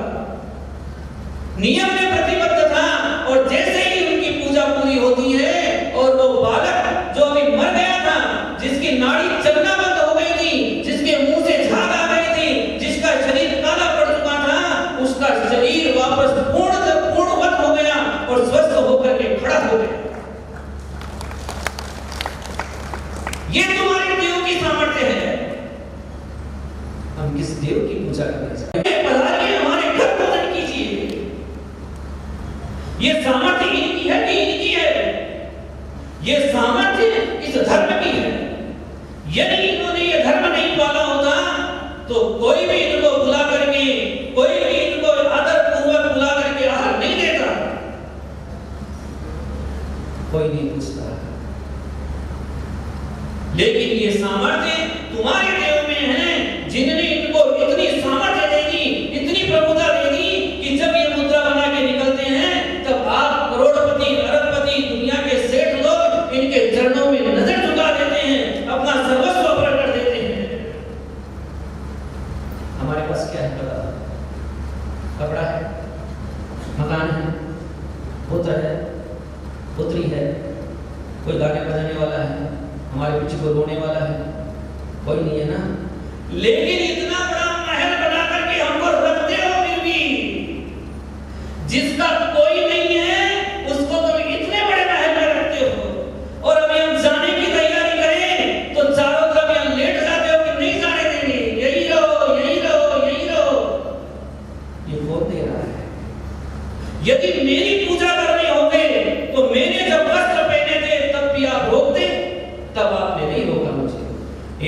नियम में प्रतिबद्ध था और जैसे ही उनकी पूजा पूरी होती है और वो बालक जो अभी मर गया था, जिसकी नाड़ी चलना बंद हो गई थी, जिसके मुंह से झाग आ गई थी, जिसका शरीर काला पड़ चुका था, उसका शरीर वापस पूर्णवत हो गया और स्वस्थ होकर के खड़ा हो गया। ये तुम्हारे देव की सामर्थ्य है। हम किस देव की पूजा करना चाहते हैं? पधारिए, हमारे घर भोजन कीजिए। ये सामर्थ्य इनकी है कि इनकी है? ये सामर्थ्य इस धर्म की है। यदि इन्होंने ये धर्म नहीं पाला होता तो कोई भी इनको बुला करके, कोई भी इनको आदर पूर्वक बुला करके आहार नहीं देता, कोई नहीं पूछता। लेकिन ये सामर्थ्य तुम्हारे देव में है, जिन्होंने इनको इतनी सामर्थ्य दे दी, इतनी प्रभुता दे दी कि जब ये मुद्रा बना के निकलते हैं तब आप करोड़पति, अरबपति, दुनिया के सेठ लोग इनके चरणों में नजर झुका देते हैं, अपना सर्वस्व अर्पण कर देते हैं। हमारे पास क्या है पता? कपड़ा है, मकान है, पुत्र है, पुत्री है, कोई गाने बजाने वाला है, हमारे पीछे कोई रोने वाला है, कोई नहीं है ना। लेकिन इतना बड़ा महल बना करके हमको रखते हो, फिर भी जिसका कोई नहीं है उसको तुम इतने बड़े महल में रखते हो। और अभी हम जाने की तैयारी करें तो चारों तरफ यहाँ लेट जाते हो कि नहीं जाने देंगे, यही रहो, यही रहो, यही रहो। ये कौन दे रहा है? यदि मेरी पूजा कर रहे होंगे तो मैंने जब वस्त्र पहने थे तब भी आप रोकते, तब आपने नहीं रोका मुझे।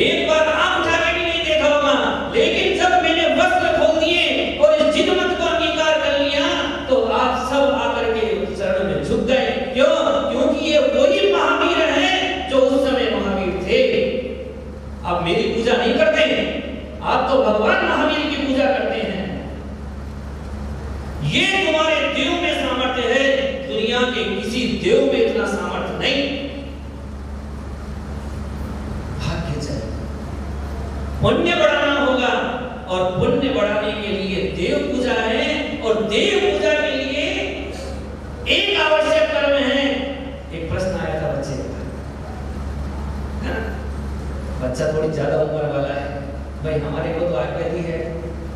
एक बार आंख उठा के भी नहीं देखा होगा, लेकिन जब मैंने वस्त्र खोल दिए और इस जिनमत को अंगीकार कर लिया तो आप सब आकर के चरण में झुक गए। क्यों? क्योंकि ये वही महावीर हैं जो उस समय महावीर थे। आप मेरी पूजा नहीं करते हैं, आप तो भगवान महावीर की पूजा करते हैं। ये तुम्हारे देव में सामर्थ्य है, दुनिया के किसी देव में इतना सामर्थ्य नहीं। पुण्य बढ़ाना होगा और पुण्य बढ़ाने के लिए देव पूजा है, और देव पूजा के लिए एक आवश्यक कर्म है। एक प्रश्न आया था बच्चे का, बच्चा थोड़ी ज्यादा उम्र वाला है, भाई हमारे को तो आज्ञा दी है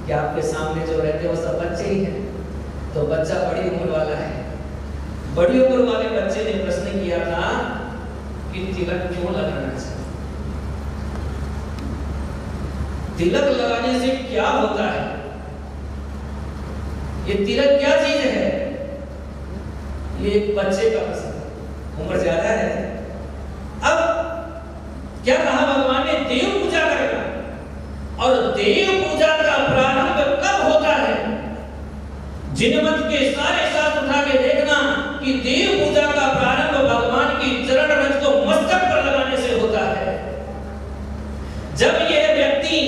कि आपके सामने जो रहते हैं वो सब बच्चे ही हैं। तो बच्चा बड़ी उम्र वाला है। बड़ी उम्र वाले बच्चे ने प्रश्न किया था कि तिलक क्यों लगाना चाहिए, तिलक लगाने से क्या होता है, ये तिलक क्या चीज है। ये एक बच्चे का प्रश्न, उम्र ज्यादा है। अब क्या कहा भगवान ने, देव पूजा करेगा। और देव पूजा का प्रारंभ कब होता है, जिनमत के सारे साथ उठा के देखना कि देव पूजा का प्रारंभ भगवान की चरण रज को मस्तक पर लगाने से होता है। जब यह व्यक्ति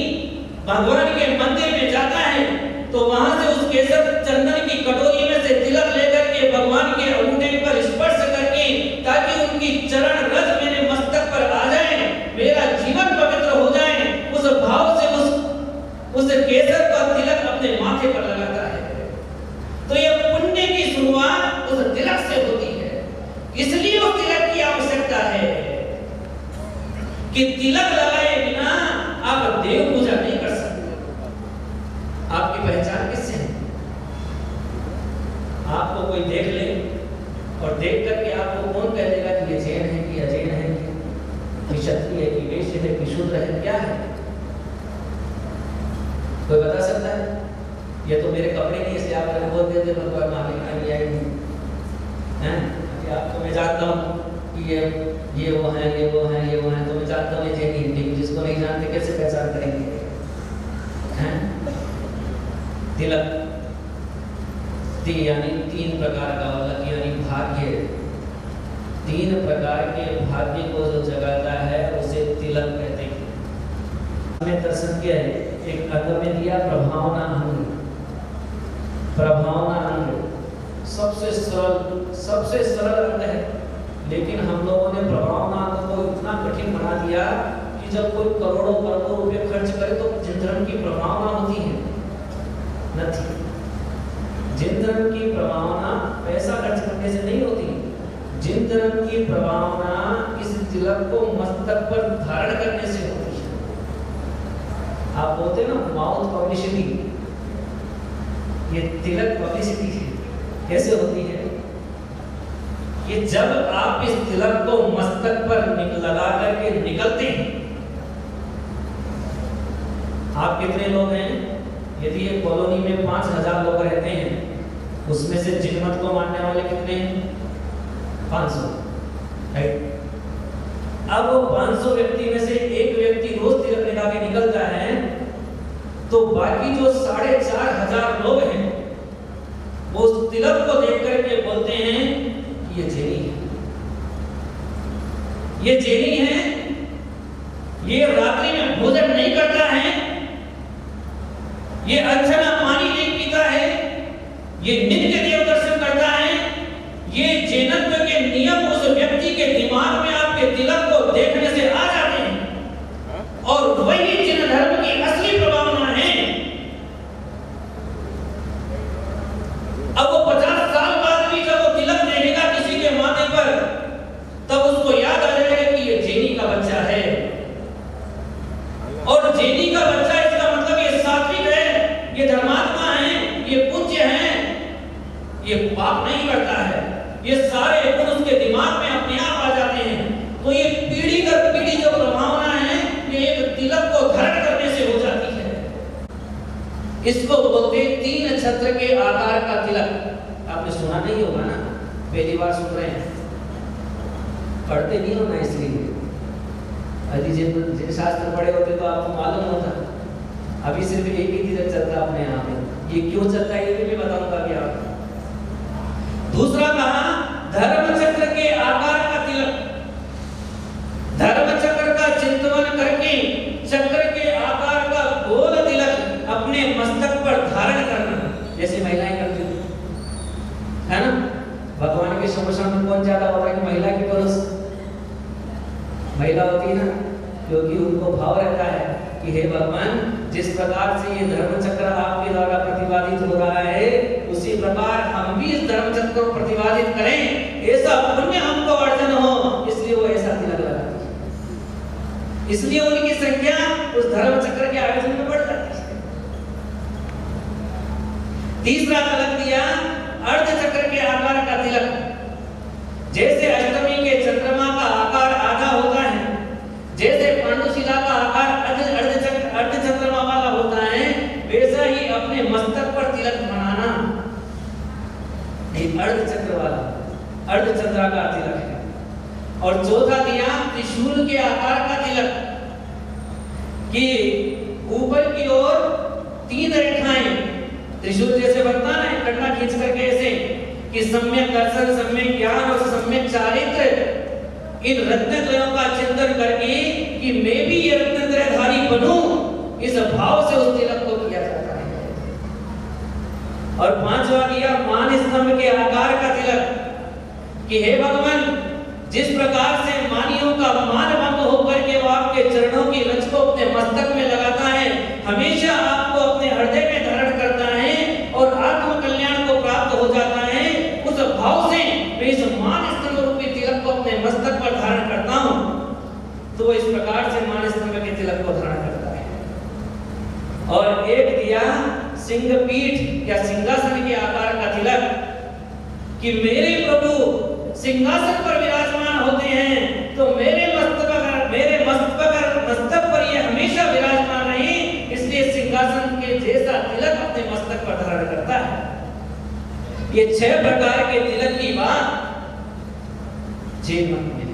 भगवान के मंदिर में जाता है तो वहां से उस केसर चंदन की कटोरी में से तिलक लेकर के भगवान के अंगूठे पर स्पर्श करके, ताकि उनकी चरण रज मेरे मस्तक पर आ जाए, मेरा जीवन पवित्र हो जाए, उस भाव से उस केसर का तिलक अपने माथे पर लगाता है। तो यह पुण्य की शुरुआत उस तिलक से होती है। इसलिए उस तिलक की आवश्यकता है कि तिलक लगाए बिना आप देव पूजा नहीं कर सकते। आपकी पहचान किससे है? आपको कोई देख ले और देख करके आपको कौन कह देगा कि ये जैन है कि अजैन है, कि क्षत्रिय है कि वैश्य है कि शूद्र है, क्या है? कोई बता सकता है? ये तो मेरे कपड़े नहीं, इसलिए आप मेरे बोल देते भगवान मालिक आई आई हैं। आपको मैं जानता हूँ कि ये वो हैं, ये वो हैं, ये वो हैं, तो मैं जानता हूँ ये जैन हिंदी, जिसको नहीं जानते कैसे पहचान करेंगे? हैं? तिलक यानी 3 प्रकार का होगा, यानी भाग्य। 3 प्रकार के भाग्य को जो जगाता है उसे तिलक कहते हैं। हमें दर्शन किया है, एक अंग में दिया प्रभावना अंग। प्रभावना अंग सबसे सरल अंग है, लेकिन हम लोगों ने प्रभावना अंग को इतना कठिन बना दिया कि जब कोई करोड़ों रुपए खर्च करे तो जिन धर्म की प्रभावना होती है नहीं। जिन धर्म की प्रभावना पैसा खर्च करने से नहीं होती, जिन धर्म की प्रभावना इस तिलक को मस्तक पर धारण करने से होती है। आप बोलते ना माउथ पब्लिसिटी, ये तिलक पब्लिसिटी है। कैसे होती है? कि जब आप इस तिलक को मस्तक पर लगा करके निकलते हैं। आप कितने लोग हैं? यदि एक कॉलोनी में 5000 लोग रहते हैं, उसमें से जिनमत को मानने वाले कितने हैं? 500, राइट। अब वो 500 व्यक्ति में से एक व्यक्ति रोज तिलक लगा के निकलता है, तो बाकी जो 4500 लोग हैं वो उस तिलक को देख करके बोलते हैं कि ये जैनी है, ये जैनी है, ये रात्रि में भोजन नहीं करता है, ये अच्छा पानी नहीं पीता है, ये नित्य देव दर्शन करता है। ये जैनत्व के नियम उस व्यक्ति के दिमाग में आपके तिलक को देखने से आ जाते हैं, और वही जिन धर्म की असली प्रभावना है। अब वो 50 साल बाद भी जब वो तिलक देखेगा किसी के माथे पर, तब उसको याद आ जाएगा कि ये जैनी का बच्चा है। और जैनी का बच्चा इसका मतलब ये सात्विक है, ये धर्मात्मा है, ये पूज्य है, ये पाप नहीं करता है। ये सारे गुण उसके दिमाग में अपने आप आ जाते हैं। तो ये पीढ़ी दर पीढ़ी जो प्रभावना है, ये एक तिलक को धारण करने से हो जाती है। इसको बोलते 3 छत्र के आकार का तिलक। आपने सुना नहीं होगा ना, पहली बार सुन रहे हैं, पढ़ते नहीं हो ना, इसलिए यदि जिन शास्त्र पढ़े होते तो आपको मालूम होता। अभी सिर्फ एक ही तिलक चलता है अपने यहाँ पे। ये क्यों चलता है ये भी बताऊंगा अभी आपको। दूसरा कहा धर्म चक्र के आकार का तिलक। धर्म चक्र का चिंतन करके चक्र के आकार का गोल तिलक अपने मस्तक पर धारण करना, जैसे महिलाएं करती है ना। भगवान के समर्षण में कौन ज्यादा होता है, कि महिला की पुरुष? महिला होती है ना, क्योंकि उनको भाव रहता है कि हे भगवान, जिस प्रकार से ये धर्म चक्र आपके द्वारा प्रतिपादित हो रहा है, उसी प्रकार हम भी इस धर्म चक्र को प्रतिपादित करें, ऐसा पुण्य हमको अर्जन हो। इसलिए वो ऐसा तिलक लगाती है। इसलिए उनकी संख्या उस धर्म चक्र के आयोजन में बढ़ जाती है। तीसरा तिलक दिया अर्ध चक्र के आकार का तिलक। जैसे अष्टमी के चंद्रमा का आकार आधा होता है, जैसे पांडुशिला का आकार अर्ध चंद्रमा वाला होता है, वैसा ही अपने मस्तक पर तिलक बनाना। ये अर्ध चक्र वाला अर्ध चंद्राकार तिलक है। और चौथा दिया त्रिशूल के आकार का तिलक, कि ऊपर की ओर 3 रेखाएं, त्रिशूल जैसे बनता है कटना खींच करके ऐसे, कि सम्यक दर्शन, सम्यक ज्ञान और सम्यक चारित्र, इन रत्नत्रयों का चिंतन करके कि मैं भी ये रत्नत्रयधारी बनूं, इस भाव से उस तिलक को किया जाता है। और पांचवा दिया मान स्तंभ के आकार का तिलक, कि हे भगवान, जिस प्रकार से मानियों का मान भंग होकर के वो आपके चरणों की रज को अपने मस्तक में लगाता है, हमेशा आपको अपने हृदय में धारण करता है और आत्म कल्याण को प्राप्त हो जाता है, उस भाव से मैं इस मान स्तंभ रूपी तिलक को अपने मस्तक पर धारण करता हूं। तो वो इस प्रकार से मान स्तंभ के तिलक को धारण करता है। और एक दिया सिंह पीठ या सिंहासन के आकार का तिलक, कि मेरे प्रभु सिंहासन पर विराजमान होते हैं, तो मेरे मस्तक पर ये हमेशा विराजमान रहे, इसलिए सिंहासन के जैसा तिलक अपने मस्तक पर धारण करता है। ये 6 प्रकार के तिलक की बात जैन मत में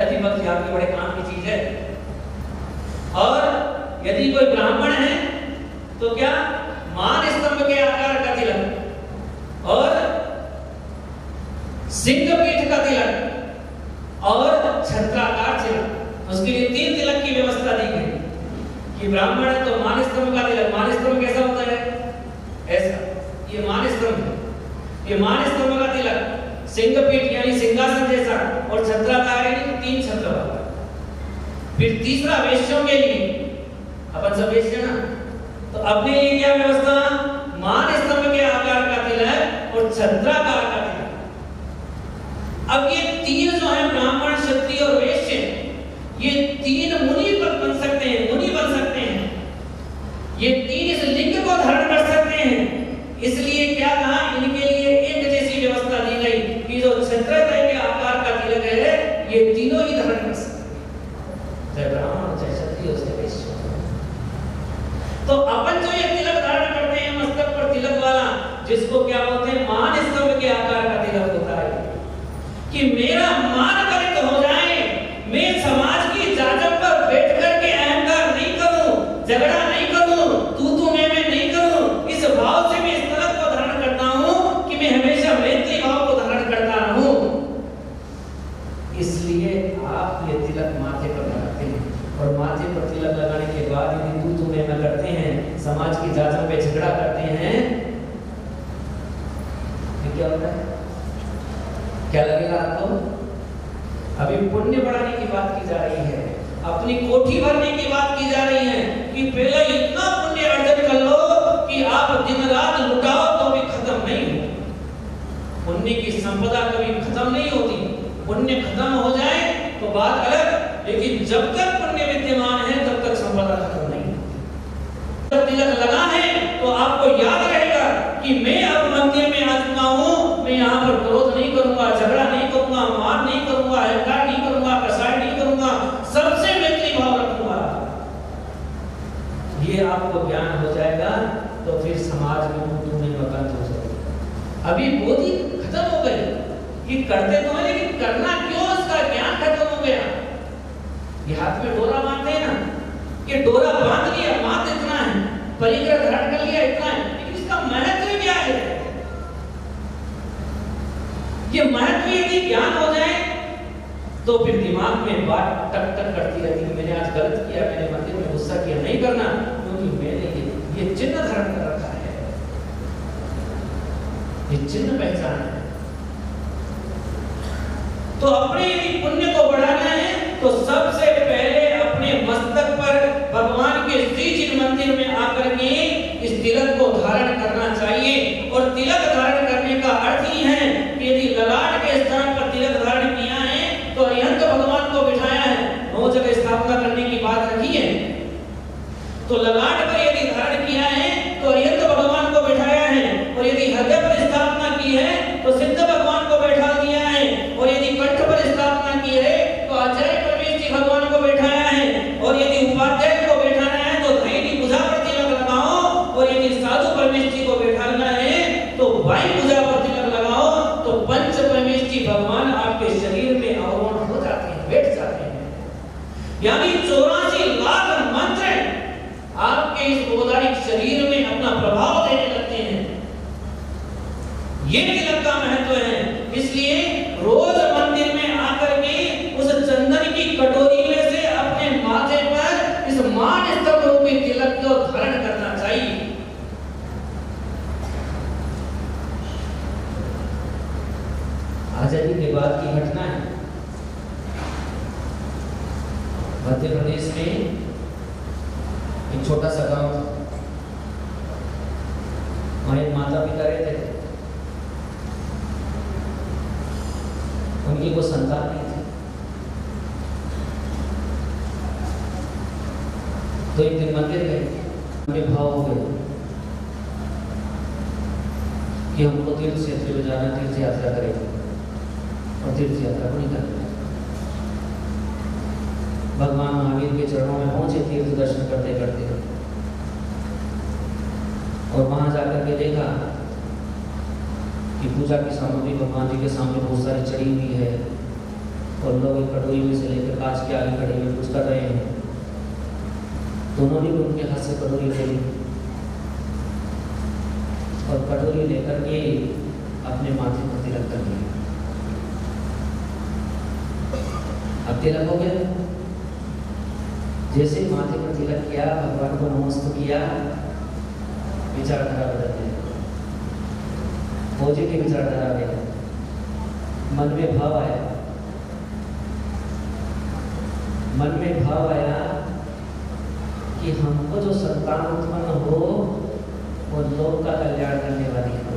अधिमत यहाँ के बड़े काम की चीज है। और यदि कोई ब्राह्मण है तो क्या मान स्तंभ के आकार का तिलक और सिंह पीठ का तिलक और छत्राकार तिलक, उसके लिए 3 तिलक की व्यवस्था दी गई। कि ब्राह्मण है तो मान स्तंभ का तिलक, मान स्तंभ कैसा होता है, ऐसा, ये मान स्तंभ है, ये मान स्तंभ का तिलक, सिंह पीठ यानी सिंहासन जैसा, और छत्राकार यानी 3 छत्र वाला। फिर तीसरा वेश्यों के लिए, अपन सब वेश्य ना, तो अपने लिए क्या व्यवस्था, मान स्तंभ के आकार का तिलक और छत्राकार का तिलक। अब ये 3 जो है ब्राह्मण, क्षत्रिय और वैश्य, ये 3 मुनि बन सकते हैं, मुनि बन सकते हैं, ये 3 इस लिंग को धारण कर सकते हैं। इसलिए क्या कहा, इनके लिए एक जैसी व्यवस्था दी गई कि जो छत्रत्रय के आकार का तिलक है, ये तीनों ही धारण कर सकते हैं, चाहे ब्राह्मण, चाहे क्षत्रिय, चाहे वैश्य। तो अपन जो ये तिलक धारण करते हैं मस्तक पर तिलक वाला, जिसको क्या बोलते हैं, मान स्तंभ के आकार का तिलक होता है, कि मेरा मान गलित हो जाए, मैं समाज की जाजम पर बैठ करके अहंकार नहीं करूं, झगड़ा नहीं करूं, तू मैं नहीं करूं, इस भाव से मैं इस तिलक को धारण करता हूं कि मैं हमेशा मैत्री भाव को धारण करता रहूं। इसलिए आप ये तिलक माथे पर लगाते हैं, और माथे पर तिलक लगाने के बाद यदि तू मैं करते हैं, समाज की जाजम पे झगड़ा करते हैं, तो क्या होता है, क्या लगेगा आपको? अभी पुण्य बढ़ाने की बात की जा रही है, अपनी कोठी भरने की बात की जा रही है, कि पहले इतना पुण्य अर्जन कर लो कि आप दिन रात लुटाओ तो भी खत्म नहीं हो। पुण्य की संपदा कभी खत्म नहीं होती, पुण्य खत्म हो जाए तो बात अलग, लेकिन जब तक पुण्य विद्यमान है तब तक संपदा खत्म नहीं होती। जब तिलक लगा है तो आपको याद रहेगा कि मैं अब मंदिर में आ चुका हूं, मैं यहाँ पर क्रोध नहीं करूंगा, झगड़ा नहीं करूंगा, मार नहीं करूंगा, अहंकार नहीं करूंगा, कसाई नहीं करूंगा, सबसे मैत्री भाव रखूंगा। ये आपको ज्ञान हो जाएगा तो फिर समाज में तू नहीं बंद हो जाएगा। अभी बोधी खत्म हो गई, कि करते तो है लेकिन करना क्यों, इसका ज्ञान खत्म हो गया। ये हाथ में डोरा बांधते हैं ना, कि डोरा बांध लिया, मात्र इतना है, परिग्रह धारण कर लिया, इतना है, लेकिन इसका महत्व क्या है? ये महत्व यदि ज्ञान हो जाए तो फिर दिमाग में बात टक टक करती रहती है, मैंने आज गलत किया, मैंने मंदिर में गुस्सा किया, नहीं करना, क्योंकि मैंने ये चिन्ह धारण कर रखा है, ये चिन्ह पहचान है। तो अपने यदि पुण्य को बढ़ाना है तो सबसे पहले अपने मस्तक पर भगवान के श्री चिन्ह मंदिर में आकर के इस तिलक को धारण करना चाहिए। और तिलक धारण करने का अर्थ ही है कि यदि ललाट के स्थान पर तिलक धारण किया है तो अरिहंत भगवान को बिठाया है, 9 जगह स्थापना करने की बात रखी है, तो ललाट पर यदि धारण किया है तो अरिहंत भगवान को बिठाया भाई पूजा पर तिलक लगाओ तो पंच परमेष्ठी भगवान आपके शरीर में आरोहण हो जाते हैं, बैठ जाते हैं। यानी 84 लाख मंत्र आपके इस औदारिक शरीर में अपना प्रभाव देने लगते हैं। ये तिलक का महत्व है। इसलिए रोज मंदिर में आकर के उस चंदन की कटोरी में से अपने माथे पर इस मान स्तंभ रूपी तिलक को धारण करना चाहिए। आजादी के बाद की घटना है। मध्य प्रदेश में एक छोटा सा गांव था, वहां एक माता पिता रहते थे, उनकी कोई संतान नहीं थी। तो एक दिन मंदिर गए, उनके भाव हो गए कि हमको तीर्थ क्षेत्र में जाना, तीर्थ यात्रा करेंगे और तीर्थ यात्रा को निकलना। भगवान महावीर के चरणों में पहुंचे तीर्थ दर्शन करते करते, और वहां जाकर के देखा कि पूजा की सामग्री भगवान जी के सामने बहुत सारी चढ़ी हुई है और लोग एक कटोरी में से लेकर कांच के आगे खड़े हुए कुछ कर रहे हैं। तो उन्होंने भी उनके हाथ से कटोरी ले ली और कटोरी लेकर के अपने माथे पर तिलक कर लिया। अब तिलक हो गया। जैसे माथे पर तिलक किया, भगवान को नमस्कार किया, विचारधारा बदल गई, पॉजिटिव विचारधारा आ गई, मन में भाव आया, मन में भाव आया कि हमको जो संतान उत्पन्न हो वो लोक का कल्याण करने वाली हो।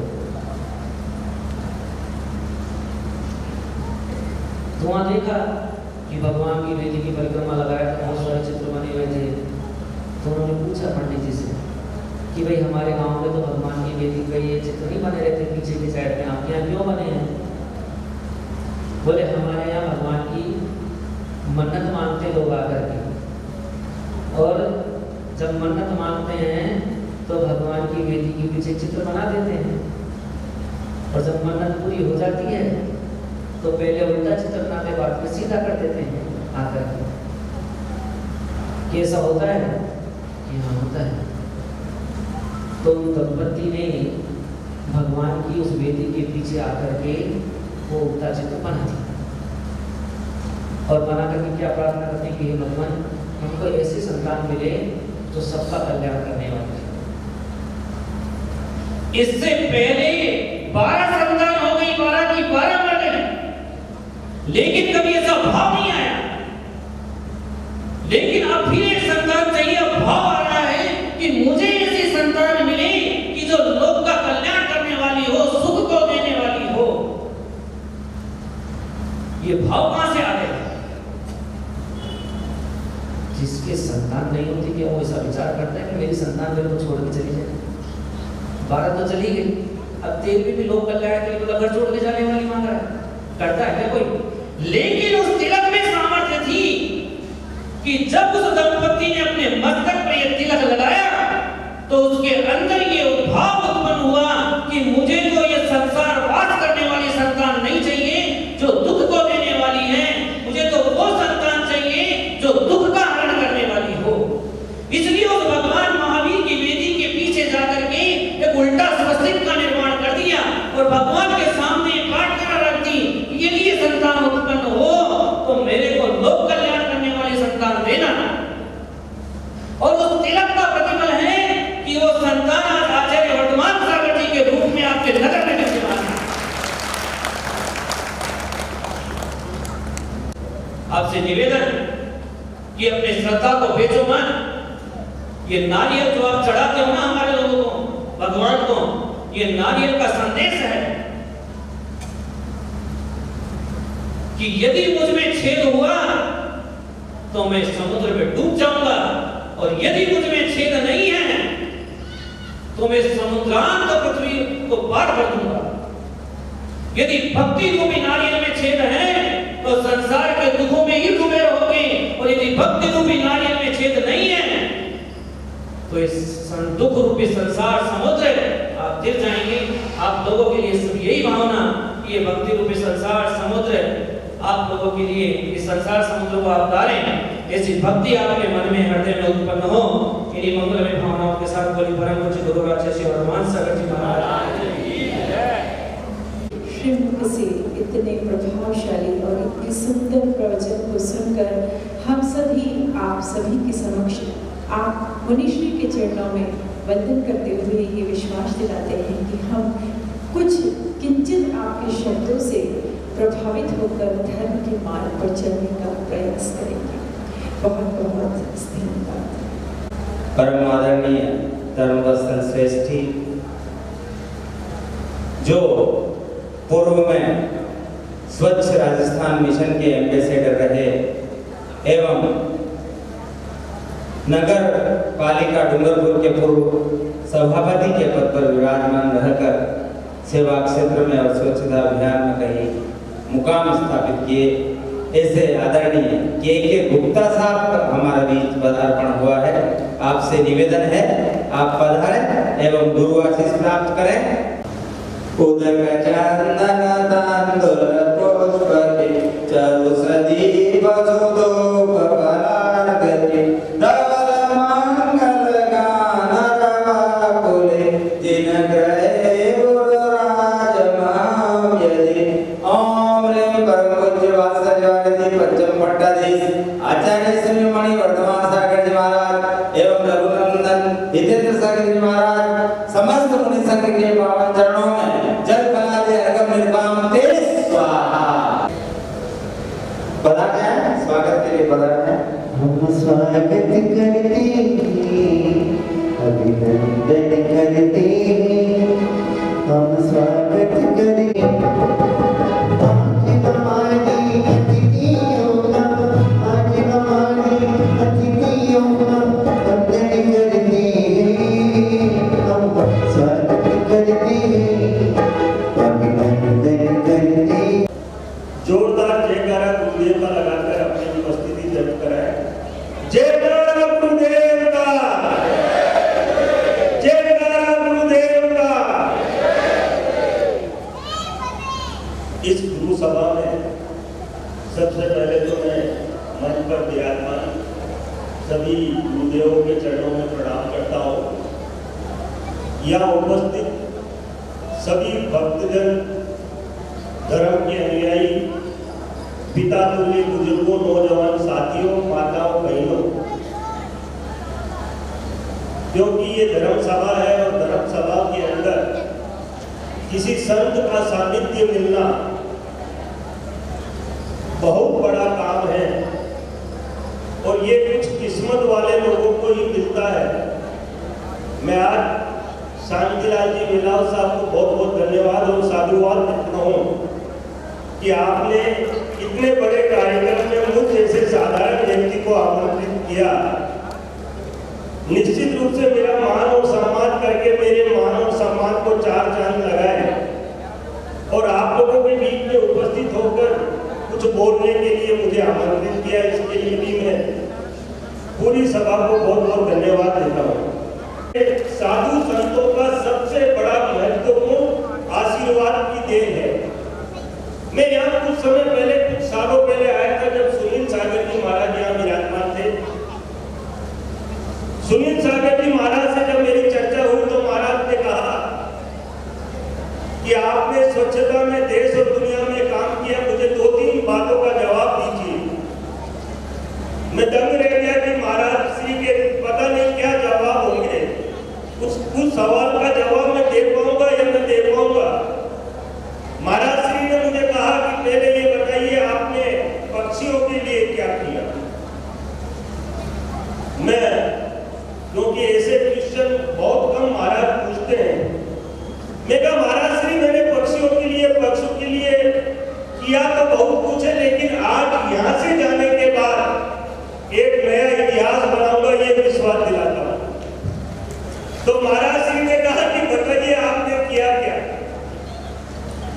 तो वहां देखा कि भगवान की वेदी की परिक्रमा लगाया तो बहुत सारे चित्र बने हुए थे। तो उन्होंने पूछा पंडित जी से कि भाई हमारे गांव में तो भगवान की वेदी पे ये चित्र नहीं बने रहते पीछे की साइड में, आपके यहाँ क्यों बने हैं? बोले हमारे यहाँ भगवान की मन्नत मांगते लोग आकर के, और जब मन्नत मांगते हैं तो भगवान की वेदी के पीछे चित्र बना देते हैं, और जब मन्नत पूरी हो जाती है तो पहले उल्टा चित्र बनाते, बाद में सीधा कर देते हैं आकर के। कैसा होता है कि हाँ होता है। तो दंपति ने भगवान की उस वेदी के पीछे आकर के वो उल्टा चित्र बना दिया, और बना करके क्या प्रार्थना करते हैं कि हे भगवान हमको ऐसी संतान मिले जो सबका कल्याण करने वाली है। इससे पहले 12 संतान हो गई, 12 की 12 मर गए, लेकिन कभी ऐसा भाव नहीं आया। लेकिन अब भी एक संतान चाहिए, अब भाव आ रहा है कि मुझे ऐसी संतान मिले कि जो लोक का कल्याण करने वाली हो, सुख को देने वाली हो। ये भाव कहां से आ गया? जिसके संतान नहीं होती कि वो ऐसा विचार करता है कि मेरी संतान मेरे को छोड़ के चली जाए। 12 तो चली गई, अब 13वीं भी लोक कल्याण के लिए तो घर छोड़ के जाने वाली मांग रहा है, करता है क्या कोई? लेकिन उस तिलक में सामर्थ्य थी कि जब उस दंपति ने अपने मस्तक पर यह तिलक लगाया तो उसके अंदर ये भाव उत्पन्न हुआ कि मुझे तो ये संसार वास करने वाली संतान नहीं चाहिए जो दुख को देने वाली है, मुझे तो वो संतान चाहिए जो दुख का हरण करने वाली हो। इसलिए उस भगवान महावीर की वेदी के पीछे जाकर के एक उल्टा स्वस्तिक का निर्माण कर दिया और भगवान के सामने पाठ करा रख दी, यदि ये संतान उत्पन्न हो तो मेरे को लोक कल्याण करने वाली संतान देना। और उस तिलक का प्रतिफल है कि वो संतान आज आचार्य वर्तमान सागर जी के रूप में आपके नगर में विद्यमान है। आपसे निवेदन कि अपने श्रद्धा को बेचो मत। ये नारियल जो आप चढ़ाते हो ना हमारे लोगों को, भगवान को, ये नारियल का संदेश है कि यदि मुझ में छेद हुआ तो मैं समुद्र में डूब जाऊंगा, और यदि मुझ में छेद नहीं है तो मैं समुद्रांत पृथ्वी को पार कर दूंगा। यदि भक्ति रूपी नारियल में छेद है तो संसार के दुखों में ही डूबे रहोगे, और यदि भक्ति रूपी नारियल में छेद नहीं है तो इस दुख रूपी संसार समुद्र आप गिर जाएंगे। आप लोगों के लिए सिर्फ यही भावना कि ये भक्ति रूपी संसार समुद्र आप लोगों के लिए इस संसार समुद्र को आप तारें, ऐसी भक्ति आपके मन में हृदय में उत्पन्न हो। इन्हीं मंगलमय भावनाओं के साथ बोली परम पूज्य गुरु आचार्य श्री हनुमान सागर जी महाराज श्रीमुख से इतने प्रभावशाली और इतने सुंदर प्रवचन को सुनकर हम सभी आप सभी के समक्ष आप मुनिश्री के चरणों में वंदन करते हुए ये विश्वास दिलाते हैं कि हम कुछ किंचित आपके शब्दों से प्रभावित होकर धर्म के मार्ग पर चलने का प्रयास करेंगे। बहुत बहुत धन्यवाद। परम आदरणीय धर्मवत्सल श्रेष्ठी, जो पूर्व में स्वच्छ राजस्थान मिशन के एम्बेसडर रहे एवं नगर पालिका डूंगरपुर के पूर्व सभापति के पद पर विराजमान रहकर सेवा क्षेत्र में और स्वच्छता अभियान में कहीं मुकाम स्थापित किए, ऐसे आदरणीय के गुप्ता साहब हमारे बीच पदार्पण हुआ है। आपसे निवेदन है आप पधारें एवं दुर्वाशीष प्राप्त करें। उदक चंदन तांदुल पुष्पके चारु सदीप सुदो भवनार्गति धवल मंगल गान रवा कुले जिन ग्रहे गुरुराज महाव्यधि। ओम ह्रीं परम पूज्य वात्सल्यवारिधि पंचम पट्टाधीश आचार्य श्री मणि वर्धमान सागर जी महाराज एवं रघुनंदन हितेंद्र सागर जी महाराज समस्त मुनि संघ के पावन चरणों में जल कलादि अर्घम निर्वाम ते स्वाहा। पधारे हैं, स्वागत के लिए पधारे हैं। हम स्वागत करते हैं, अभिनंदन करते हैं, हम स्वागत करें। आज हमारी अतिथियों का, आज हमारी अतिथियों का वंदन करते हैं, हम स्वागत करते हैं, अभिनंदन करते हैं। जोरदार जयकारा गुरुदेव का लगाकर अपनी उपस्थिति दर्ज कराए। जयकारा गुरुदेव का, जयकारा गुरुदेव का। इस गुरु सभा में सबसे पहले तो मैं मंच पर विराजमान सभी गुरुदेवों के चरणों में प्रणाम करता हूँ। यहाँ उपस्थित सभी भक्तजन, धर्म के अनुयायी, पिता तुल्य बुजुर्गों, नौजवान साथियों, माताओं, बहनों, क्योंकि ये धर्म सभा है और धर्म सभा के अंदर किसी संत का सानिध्य मिलना बहुत बड़ा काम है और ये कुछ किस्मत वाले लोगों को ही मिलता है। मैं आज शांतिलाल जी मिलाव साहब को बहुत बहुत धन्यवाद और साधुवाद देता हूँ कि आपने इतने बड़े कार्यक्रम में मुझ जैसे साधारण व्यक्ति को आमंत्रित किया। निश्चित रूप से मेरा मान और सम्मान करके मेरे मान और सम्मान को चार चांद लगाए और आप लोगों के बीच में उपस्थित होकर कुछ बोलने के लिए मुझे आमंत्रित किया। इसके लिए भी मैं पूरी सभा को बहुत बहुत धन्यवाद देता हूँ। साधु संतों का सबसे बड़ा महत्वपूर्ण आशीर्वाद की देन है। मैं यहाँ कुछ समय पहले, कुछ सालों पहले आया था जब सुनील सागर जी महाराज यहाँ विराजमान थे। सुनील सागर जी महाराज से जब मेरी चर्चा हुई तो महाराज ने कहा कि आपने स्वच्छता में देश और दुनिया में काम किया, मुझे 2-3 बातों का जवाब दीजिए। मैं दंग रह गया कि महाराज श्री के पता नहीं क्या जवाब होंगे। उस सवाल का जवाब मैं दे पाऊंगा या न दे पाऊंगा। महाराज श्री ने मुझे कहा कि पहले ये बताइए आपने पक्षियों के लिए क्या किया। मैं, क्योंकि ऐसे क्वेश्चन बहुत कम महाराज पूछते हैं, मैं कहा महाराज श्री मैंने पक्षियों के लिए किया तो बहुत कुछ है, लेकिन आज यहाँ से जाने के बाद एक नया इतिहास बनाऊंगा ये विश्वास दिलाता हूँ। तो महाराज श्री ने कहा कि बताइए आपने किया क्या।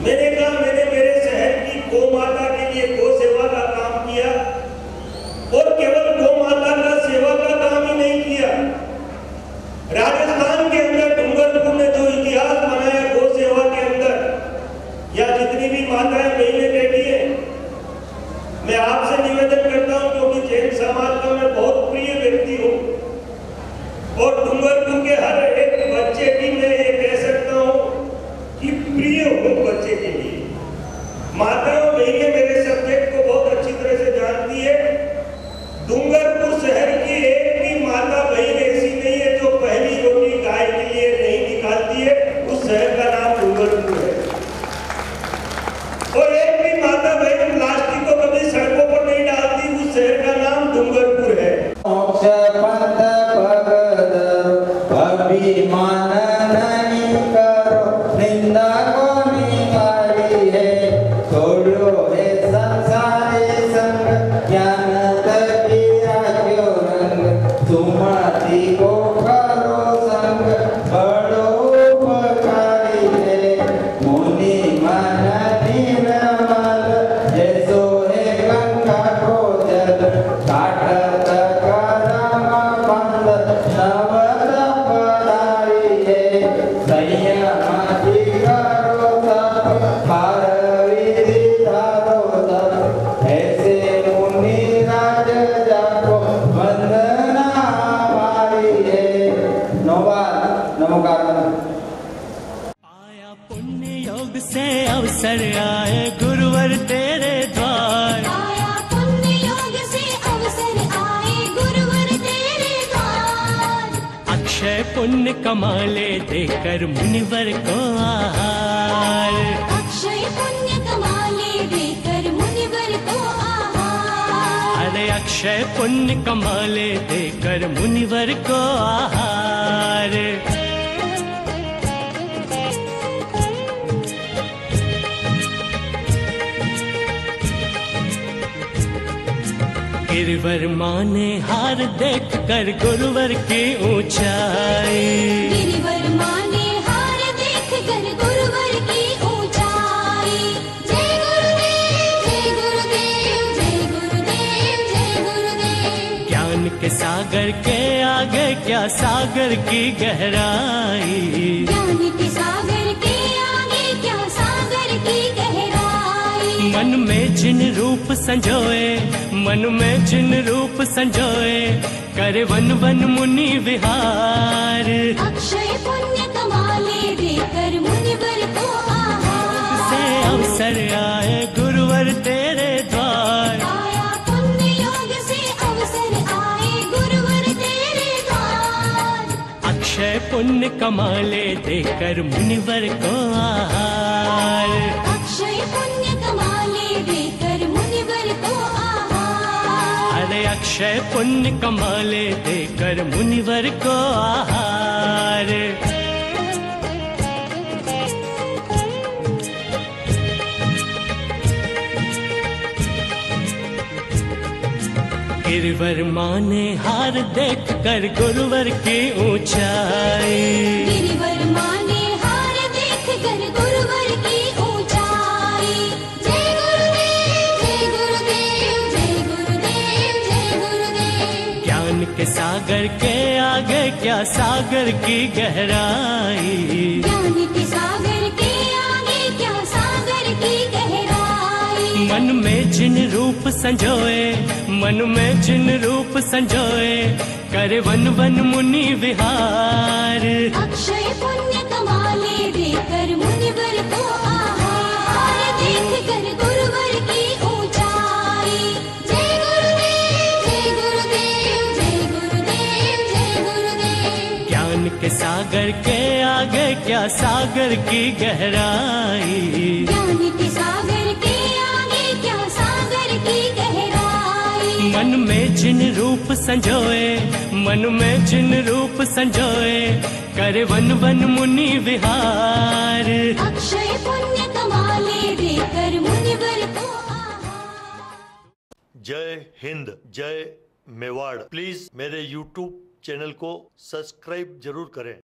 मैंने कहा मैंने मेरे शहर की गौ माता के लिए गौ सेवा का काम किया और केवल गौ माता का सेवा का काम ही नहीं किया। राजस्थान के अंदर डूंगरपुर ने जो इतिहास बनाया गौ सेवा के अंदर, उस शहर का नाम डूंगरपुर है। और एक भी माता बहन प्लास्टिक को कभी सड़कों पर नहीं डालती, उस शहर का नाम डूंगरपुर है। मोक्ष पंथ भगदरो, अभिमान नहीं करो, निंदा को निवारी है, छोड़ो हे संसारी संग, ज्ञान तभी राख्यो रंग, तुम्हारी को करो संग, बड़ो उपकारी है, मुनि मन निर्मल, जैसो है गंगा को जल, काटत करम बंद, नवद पराई है, संयम करो तप, पार विधि धारो तप, ऐसे मुनि राज जाको, वंदना हमारी है। नमोकार। आया पुण्य योग से अवसर आए गुरुवर तेरे द्वार, आया पुण्य योग से अवसर आए गुरुवर तेरे द्वार, अक्षय पुण्य कमाले देकर मुनिवर को आहार, अक्षय पुण्य कमाले देकर मुनिवर को आहार, अरे अक्षय पुण्य कमाले देकर मुनिवर को आहार। गिरवर माने हार देख कर गुरुवर की ऊंचाई, गिरिवर माने हार देख कर गुरुवर की ऊंचाई, जय गुरुदेव जय गुरुदेव जय गुरुदेव जय गुरुदेव, ज्ञान के सागर के आगे क्या सागर की गहराई, ज्ञान के सागर के आगे क्या सागर की गहराई, मन में जिन रूप संजोए, मन में जिन रूप संजोए, करे वन वन मुनि विहार, अक्षय पुण्य कमाले देकर मुनिवर को आहार, से अवसर आए गुरुवर तेरे द्वार, आया पुण्य योग से अवसर आए गुरुवर तेरे द्वार, अक्षय पुण्य कमाले देकर मुनिवर को आहार, अक्षय पुण्य कमाले देकर मुनिवर को आहार, अरे अक्षय पुण्य कमाले देकर मुनिवर को आहार। गिरवर माने हार देख कर गुरुवर की ऊंचाई, गिरिवर माने हार देख कर गुरुवर की ऊंचाई, जय गुरुदेव जय गुरुदेव जय गुरुदेव जय गुरुदेव, ज्ञान के सागर के आगे क्या सागर की गहराई, ज्ञान के सागर के आगे क्या सागर की गहराई, मन में जिन रूप संजोए, मन में जिन रूप संजोए, करे वन वन मुनि विहार, अक्षय पुण्य कमाले देकर मुनिवर को आहार, देख कर गुरुवर की ऊंचाई, जय गुरुदेव जय गुरुदेव जय गुरुदेव जय गुरुदेव, ज्ञान के सागर के आगे क्या सागर की गहराई, ज्ञान के सागर के आगे क्या सागर की गहराई, मन में जिन रूप संजोए, मन में जिन रूप संजोए, करे वन वन मुनि विहार, अक्षय पुण्य कमाले देकर मुनिवर को आहार। जय हिंद, जय मेवाड़। प्लीज मेरे YouTube चैनल को सब्सक्राइब जरूर करें।